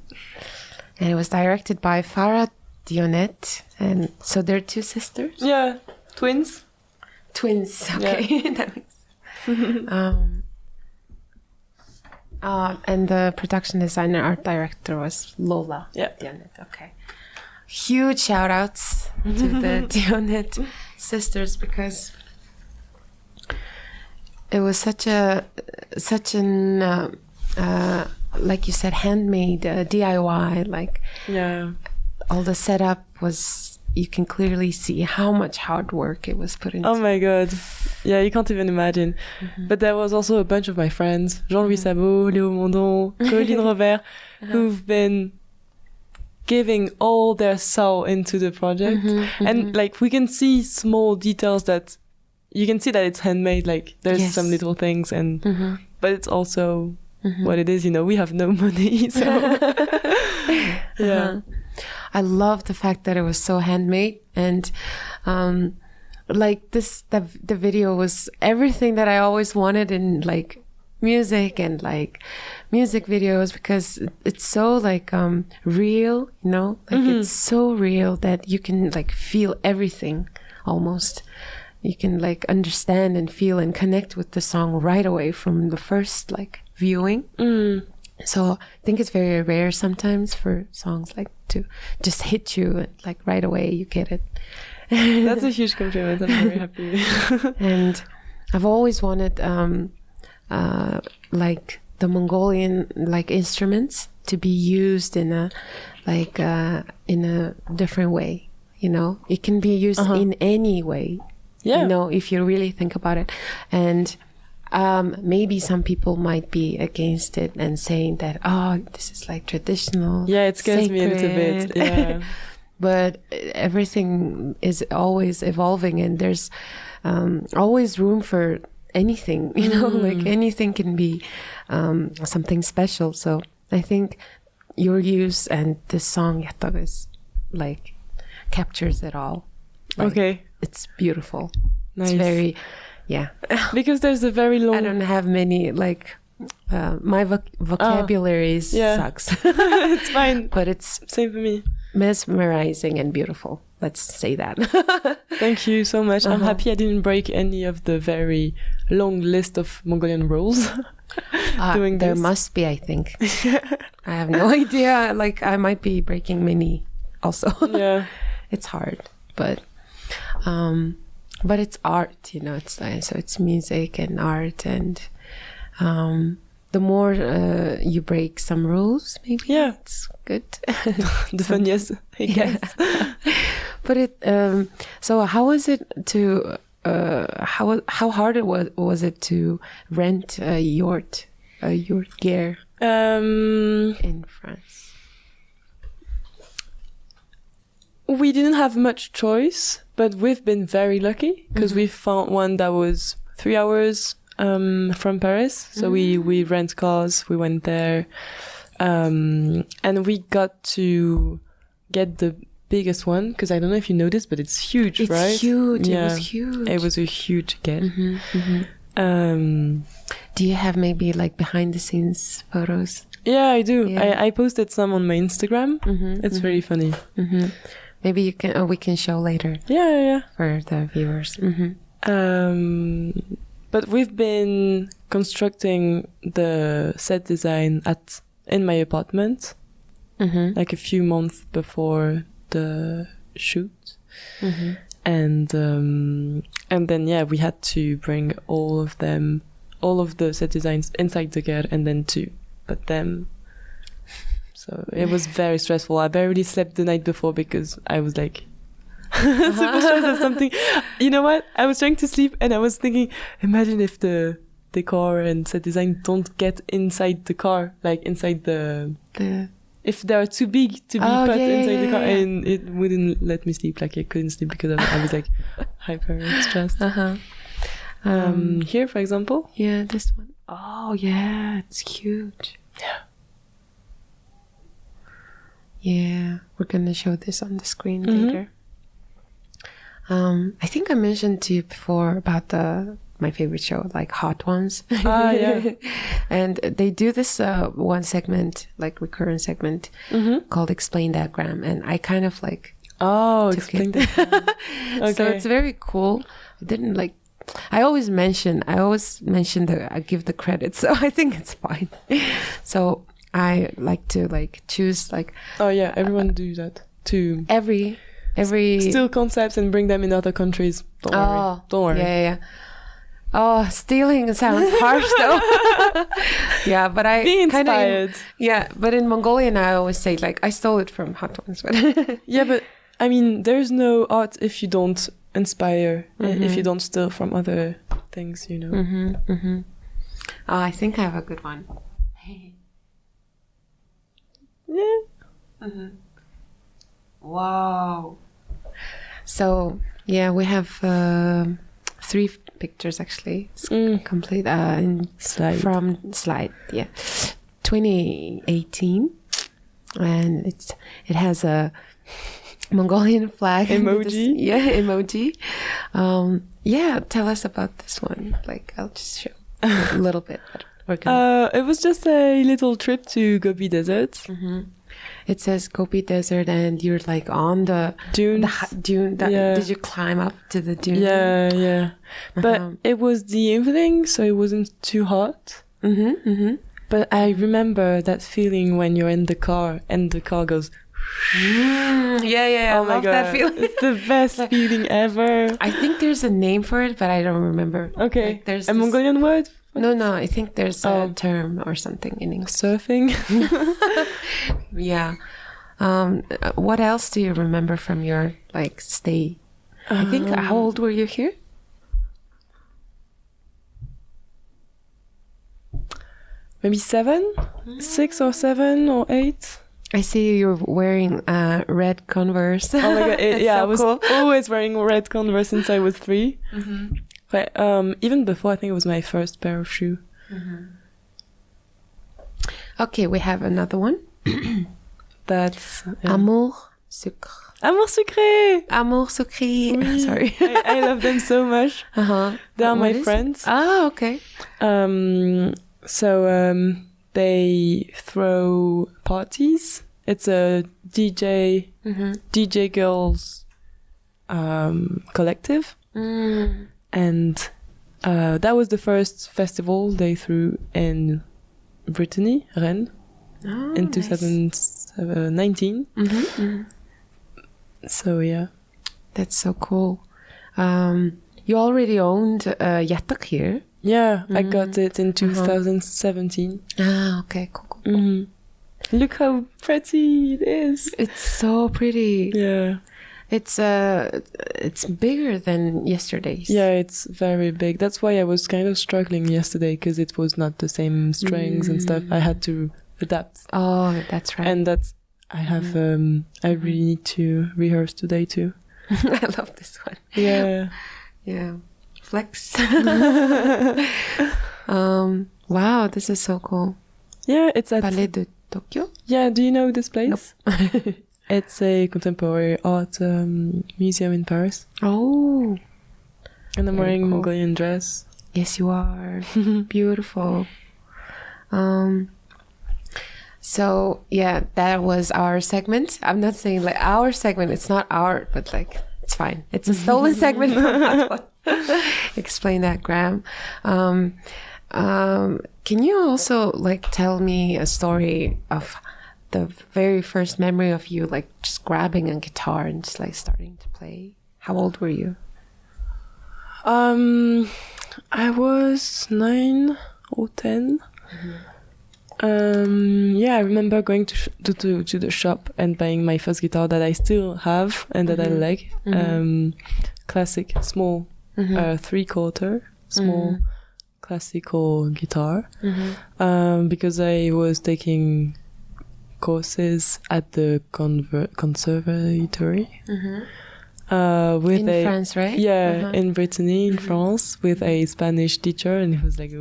And it was directed by Farah Dionnet. And so they're 2 sisters? Yeah, twins. Twins, okay. Yeah. That makes sense. And the production designer, art director was Lola Dionnet. Okay. Huge shout outs to the Dionnet sisters, because it was such an like you said, handmade DIY. Like, Yeah. all the setup was, you can clearly see how much hard work it was put into. Oh my god. Yeah, you can't even imagine. But there was also a bunch of my friends, Jean-Louis Sabot, Léo Mondon, Colline Robert, who've been giving all their soul into the project. And like, we can see small details that you can see that it's handmade. Like, there's Yes. some little things, and but it's also what it is. You know, we have no money, so yeah. I love the fact that it was so handmade, and like the video was everything that I always wanted in like music and like music videos, because it's so like real, you know, like it's so real that you can like feel everything almost. You can like understand and feel and connect with the song right away from the first like viewing. So I think it's very rare sometimes for songs like to just hit you like right away. You get it. That's a huge compliment. I'm very happy. And I've always wanted like the Mongolian like instruments to be used in a like in a different way. You know, it can be used in any way. Yeah. You know, if you really think about it. And maybe some people might be against it and saying that, oh, this is like traditional. Yeah, it scares me a little bit. sacred. Yeah. But everything is always evolving, and there's always room for anything, you know, like anything can be something special. So I think your use and this song Yatqa is like captures it all. Like, Okay. it's beautiful. Nice. It's very, yeah. Because there's a very long. I don't have many like my vocabulary sucks, It's fine. but it's Same for me. mesmerizing and beautiful. Let's say that. Thank you so much. I'm happy I didn't break any of the very long list of Mongolian rules doing there this. must be, I think. I have no idea. Like I might be breaking many also. Yeah. It's hard, but it's art, you know. It's like, so it's music and art, and the more you break some rules, maybe it's good. The fun, yes, I guess. But it. So how was it to? How hard it was it to rent a yurt gear in France? We didn't have much choice, but we've been very lucky because we found one that was 3 hours from Paris. So we rent cars, we went there, and we got to get the biggest one because I don't know if you noticed, but it's huge, right? It's huge. Yeah. It was huge. It was a huge get. Do you have maybe like behind the scenes photos? Yeah, I do. Yeah. I posted some on my Instagram. It's very funny. Maybe you can. We can show later. Yeah. For the viewers. But we've been constructing the set design in my apartment, like a few months before the shoot. And then we had to bring all of the set designs inside the car and then to put them. So it was very stressful. I barely slept the night before because I was like super stressed at something. You know what? I was trying to sleep and I was thinking, imagine if the decor and set design don't get inside the car, like inside the if they are too big to be put inside the car, and it wouldn't let me sleep. Like I couldn't sleep because I was like hyper stressed. Here, for example. Yeah, this one. Oh yeah, it's huge. Yeah. Yeah, we're gonna show this on the screen later. I think I mentioned to you before about my favorite show, like Hot Ones. Yeah. And they do this one segment, like recurrent segment, called Explain That Gram, and I kind of like explain that. Okay. So it's very cool. I always mention I give the credit, so I think it's fine. So I like to choose everyone do that too. Every steal concepts and bring them in other countries. Don't worry. Yeah. Oh, stealing sounds harsh though. Yeah, but I be inspired. But in Mongolian I always say like I stole it from Hot Ones. Yeah, but I mean, there's no art if you don't inspire, if you don't steal from other things, you know. Oh, I think I have a good one. Yeah. Wow. So yeah, we have 3 pictures actually. It's complete from Slide. Yeah, 2018, and it has a Mongolian flag emoji. Emoji. Tell us about this one. Like I'll just show a little bit. It was just a little trip to Gobi Desert. It says Gobi Desert, and you're like on the dunes. Dune. Did you climb up to the dune? Yeah. But it was the evening, so it wasn't too hot. But I remember that feeling when you're in the car and the car goes. Yeah. Oh my God. That feeling. It's the best feeling ever. I think there's a name for it, but I don't remember. Okay. Like, there's a Mongolian word? No. I think there's a term or something in English. Surfing. Yeah. What else do you remember from your stay? I think how old were you here? Maybe 7, 6 or 7 or 8. I see you're wearing red Converse. Oh my God! I was cool. always wearing red Converse since I was 3. But even before, I think it was my first pair of shoe. Okay, we have another one. That's Amour sucre. Amour sucré. Amour sucré. Oui. Sorry. I love them so much. They are my friends. Ah, okay. So they throw parties. It's a DJ girls collective. And that was the first festival they threw in Brittany, Rennes, in 2019. So yeah. That's so cool. You already owned Yatqa here. Yeah, I got it in 2017. Ah, okay, cool. Look how pretty it is. It's so pretty. Yeah. It's bigger than yesterday's. Yeah, it's very big. That's why I was kind of struggling yesterday, because it was not the same strings and stuff. I had to adapt. Oh, that's right. And I have I really need to rehearse today too. I love this one. Yeah. Yeah. Flex. Wow, this is so cool. Yeah, it's at Palais de Tokyo. Yeah, do you know this place? Nope. It's a contemporary art museum in Paris. Oh. And I'm wearing cool. Mongolian dress. Yes, you are. Beautiful. So yeah, that was our segment. I'm not saying our segment. It's not our, but it's fine. It's a stolen segment from Hot One. Explain that, Graham. Can you also tell me a story of the very first memory of you just grabbing a guitar and just starting to play? How old were you? I was 9 or 10. I remember going to the shop and buying my first guitar that I still have and that I like. Classic, small, 3/4, small classical guitar. Because I was taking courses at the conservatory. With in France, right? Yeah, in Brittany, in France, with a Spanish teacher, and he was like,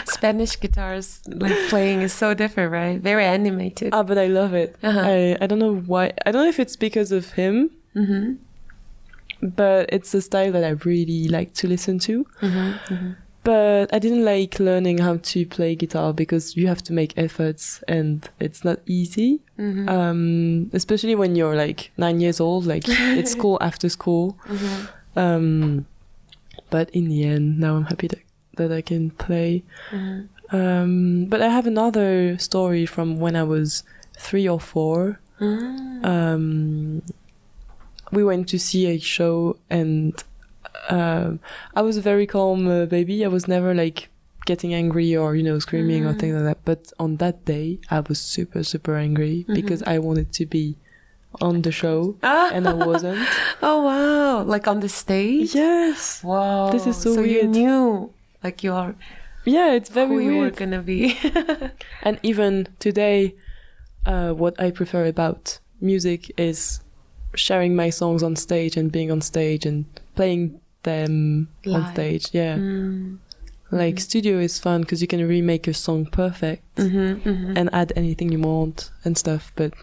Spanish guitars, like playing is so different, right? Very animated. but I love it. I don't know why. I don't know if it's because of him, but it's a style that I really like to listen to. But I didn't like learning how to play guitar because you have to make efforts and it's not easy. Especially when you're like 9 years old, like it's school after school. But in the end, now I'm happy that I can play. But I have another story from when I was 3 or 4. We went to see a show and I was a very calm baby. I was never like getting angry or, screaming or things like that. But on that day, I was super, super angry because I wanted to be on the show and I wasn't. Oh, wow. Like on the stage? Yes. Wow. This is so weird. You knew like you are... Yeah, it's very who weird. you were going to be. And even today, what I prefer about music is sharing my songs on stage and being on stage and playing them live on stage. Like studio is fun because you can really make a song perfect and add anything you want and stuff, but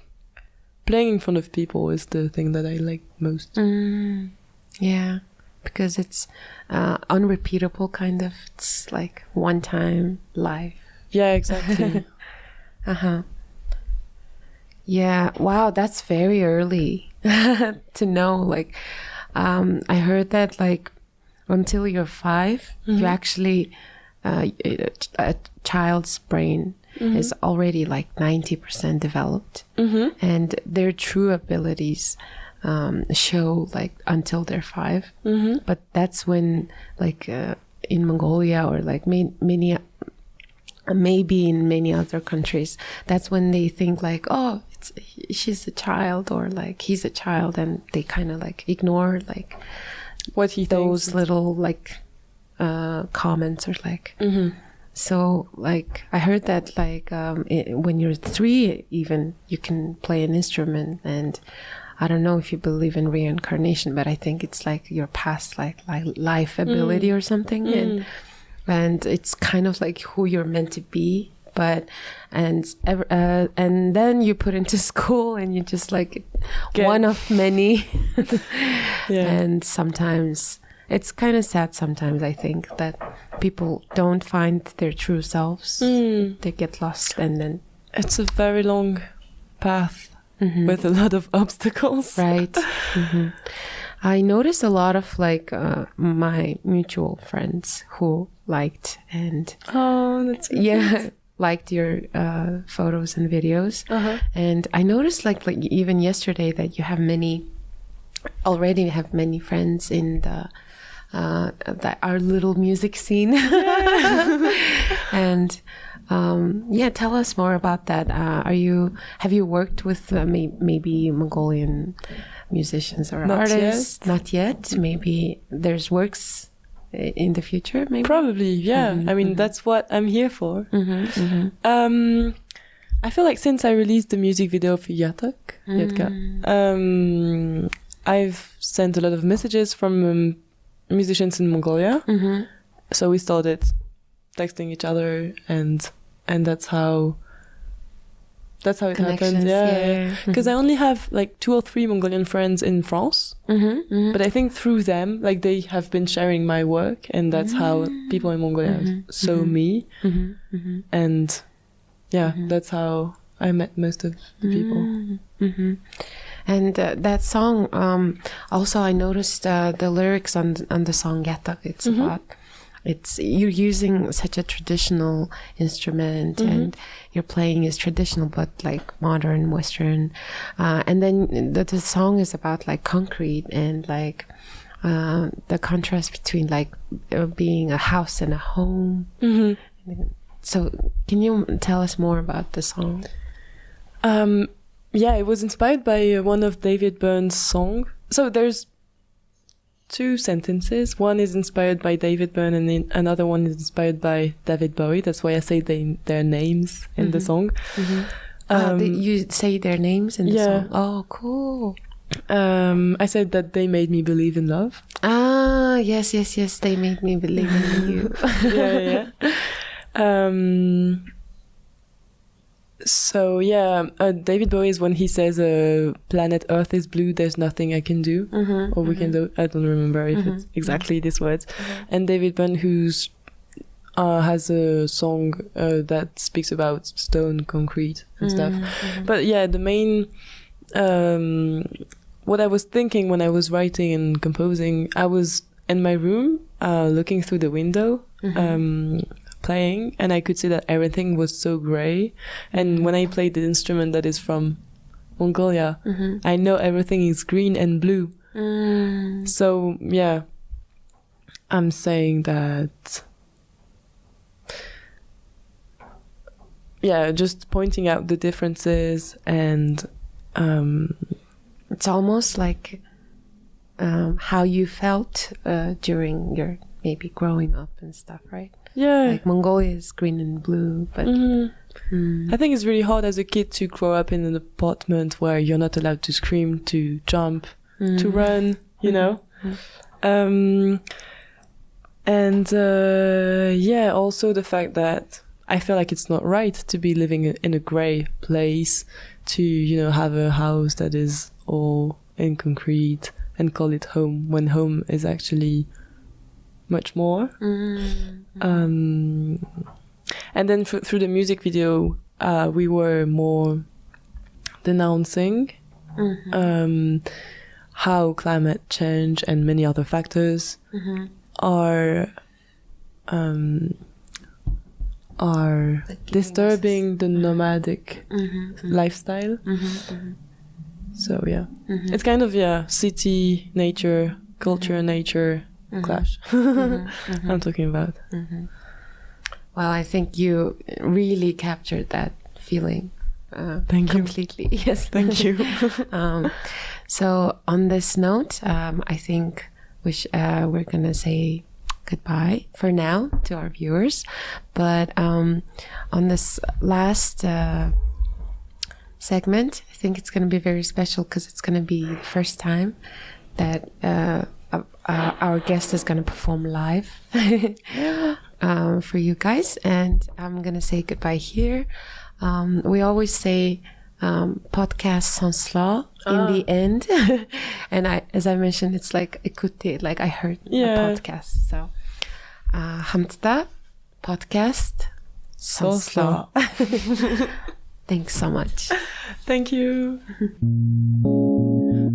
playing in front of people is the thing that I like most. Yeah, because it's unrepeatable kind of. It's like one time live. Yeah, exactly. Yeah, wow, that's very early to know. Like I heard that like until you're 5, you actually a child's brain is already like 90% developed, and their true abilities show like until they're 5. But that's when like in Mongolia or like maybe in many other countries, that's when they think like, oh, she's a child or like he's a child, and they kind of like ignore like what he those thinks. little like comments or like so like I heard that like when you're 3 even you can play an instrument, and I don't know if you believe in reincarnation, but I think it's like your past like life ability or something, and it's kind of like who you're meant to be. But and then you put into school and you just like one of many. And sometimes it's kind of sad sometimes, I think, that people don't find their true selves. They get lost, and then it's a very long path with a lot of obstacles. Right. I noticed a lot of like my mutual friends who liked and that's so liked your photos and videos, and I noticed like even yesterday that you have already have many friends in the our little music scene. And tell us more about that. Have you worked with maybe Mongolian musicians or artists? Not yet. Maybe there's works in the future, maybe? Probably, yeah. I mean, that's what I'm here for. I feel like since I released the music video for Yatqa, I've sent a lot of messages from musicians in Mongolia. So we started texting each other, and that's how it happened. Yeah. Because I only have like 2 or 3 Mongolian friends in France, but I think through them, like they have been sharing my work, and that's how people in Mongolia saw me, and that's how I met most of the people. And that song, also I noticed the lyrics on the song Yatqa. It's about you're using such a traditional instrument and your playing is traditional but like modern Western, and then the song is about like concrete and like the contrast between like being a house and a home. So can you tell us more about the song? Yeah, it was inspired by one of David Byrne's songs. So there's 2 sentences. One is inspired by David Byrne and another one is inspired by David Bowie. That's why I say their names in the song. You say their names in the song? Oh, cool. I said that they made me believe in love. Ah, yes. They made me believe in you. yeah. So yeah, David Bowie is when he says planet Earth is blue, there's nothing I can do, or we can do. I don't remember if it's exactly these words. And David Byrne, who's has a song that speaks about stone, concrete and stuff. But yeah, the main what I was thinking when I was writing and composing, I was in my room looking through the window, playing, and I could see that everything was so gray. And when I played the instrument that is from Mongolia, I know everything is green and blue. So yeah, I'm saying that, yeah, just pointing out the differences. And it's almost like how you felt during your maybe growing up and stuff, right? Yeah, like Mongolia is green and blue, but I think it's really hard as a kid to grow up in an apartment where you're not allowed to scream, to jump, to run, you know. And yeah, also the fact that I feel like it's not right to be living in a grey place, to, you know, have a house that is all in concrete and call it home, when home is actually much more. And then through the music video, we were more denouncing how climate change and many other factors are disturbing the nomadic lifestyle. So yeah, it's kind of city nature, culture nature clash. I'm talking about. Well, I think you really captured that feeling. Thank you. Completely. Yes, thank you. So on this note, I think we're gonna say goodbye for now to our viewers. But on this last segment, I think it's gonna be very special because it's gonna be the first time that our guest is gonna perform live for you guys, and I'm gonna say goodbye here. We always say podcast Sonsloo in the end, and as I mentioned, it's like écouter, like I heard a podcast. So хамтдаа podcast Sonsloo. Thanks so much. Thank you.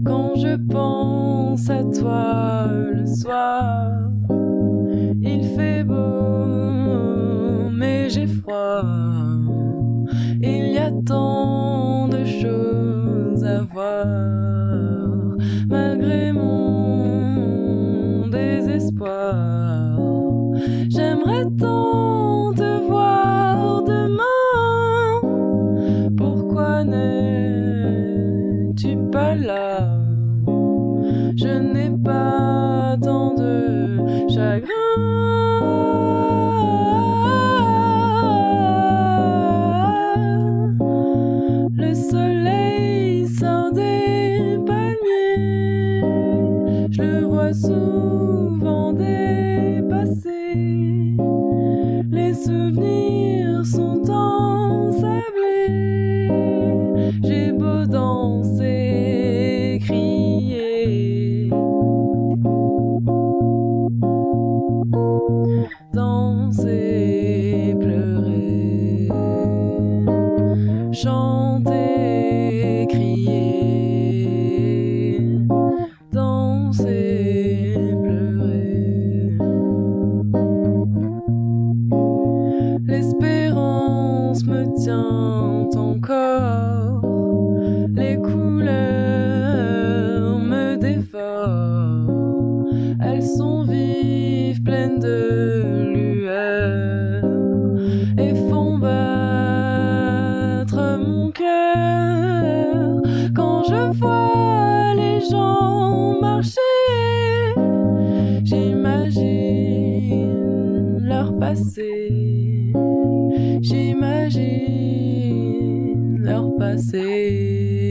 Quand je pense à toi le soir, il fait beau, mais j'ai froid. Il y a tant de choses à voir, malgré mon désespoir. J'aimerais tant te voir demain. Pourquoi n'es-tu pas là? Je n'ai pas tant de chagrin. Le soleil sort des palmiers, je le vois souvent débarquer. Elles sont vives, pleines de lueur et font battre mon cœur. Quand je vois les gens marcher, j'imagine leur passé. J'imagine leur passé.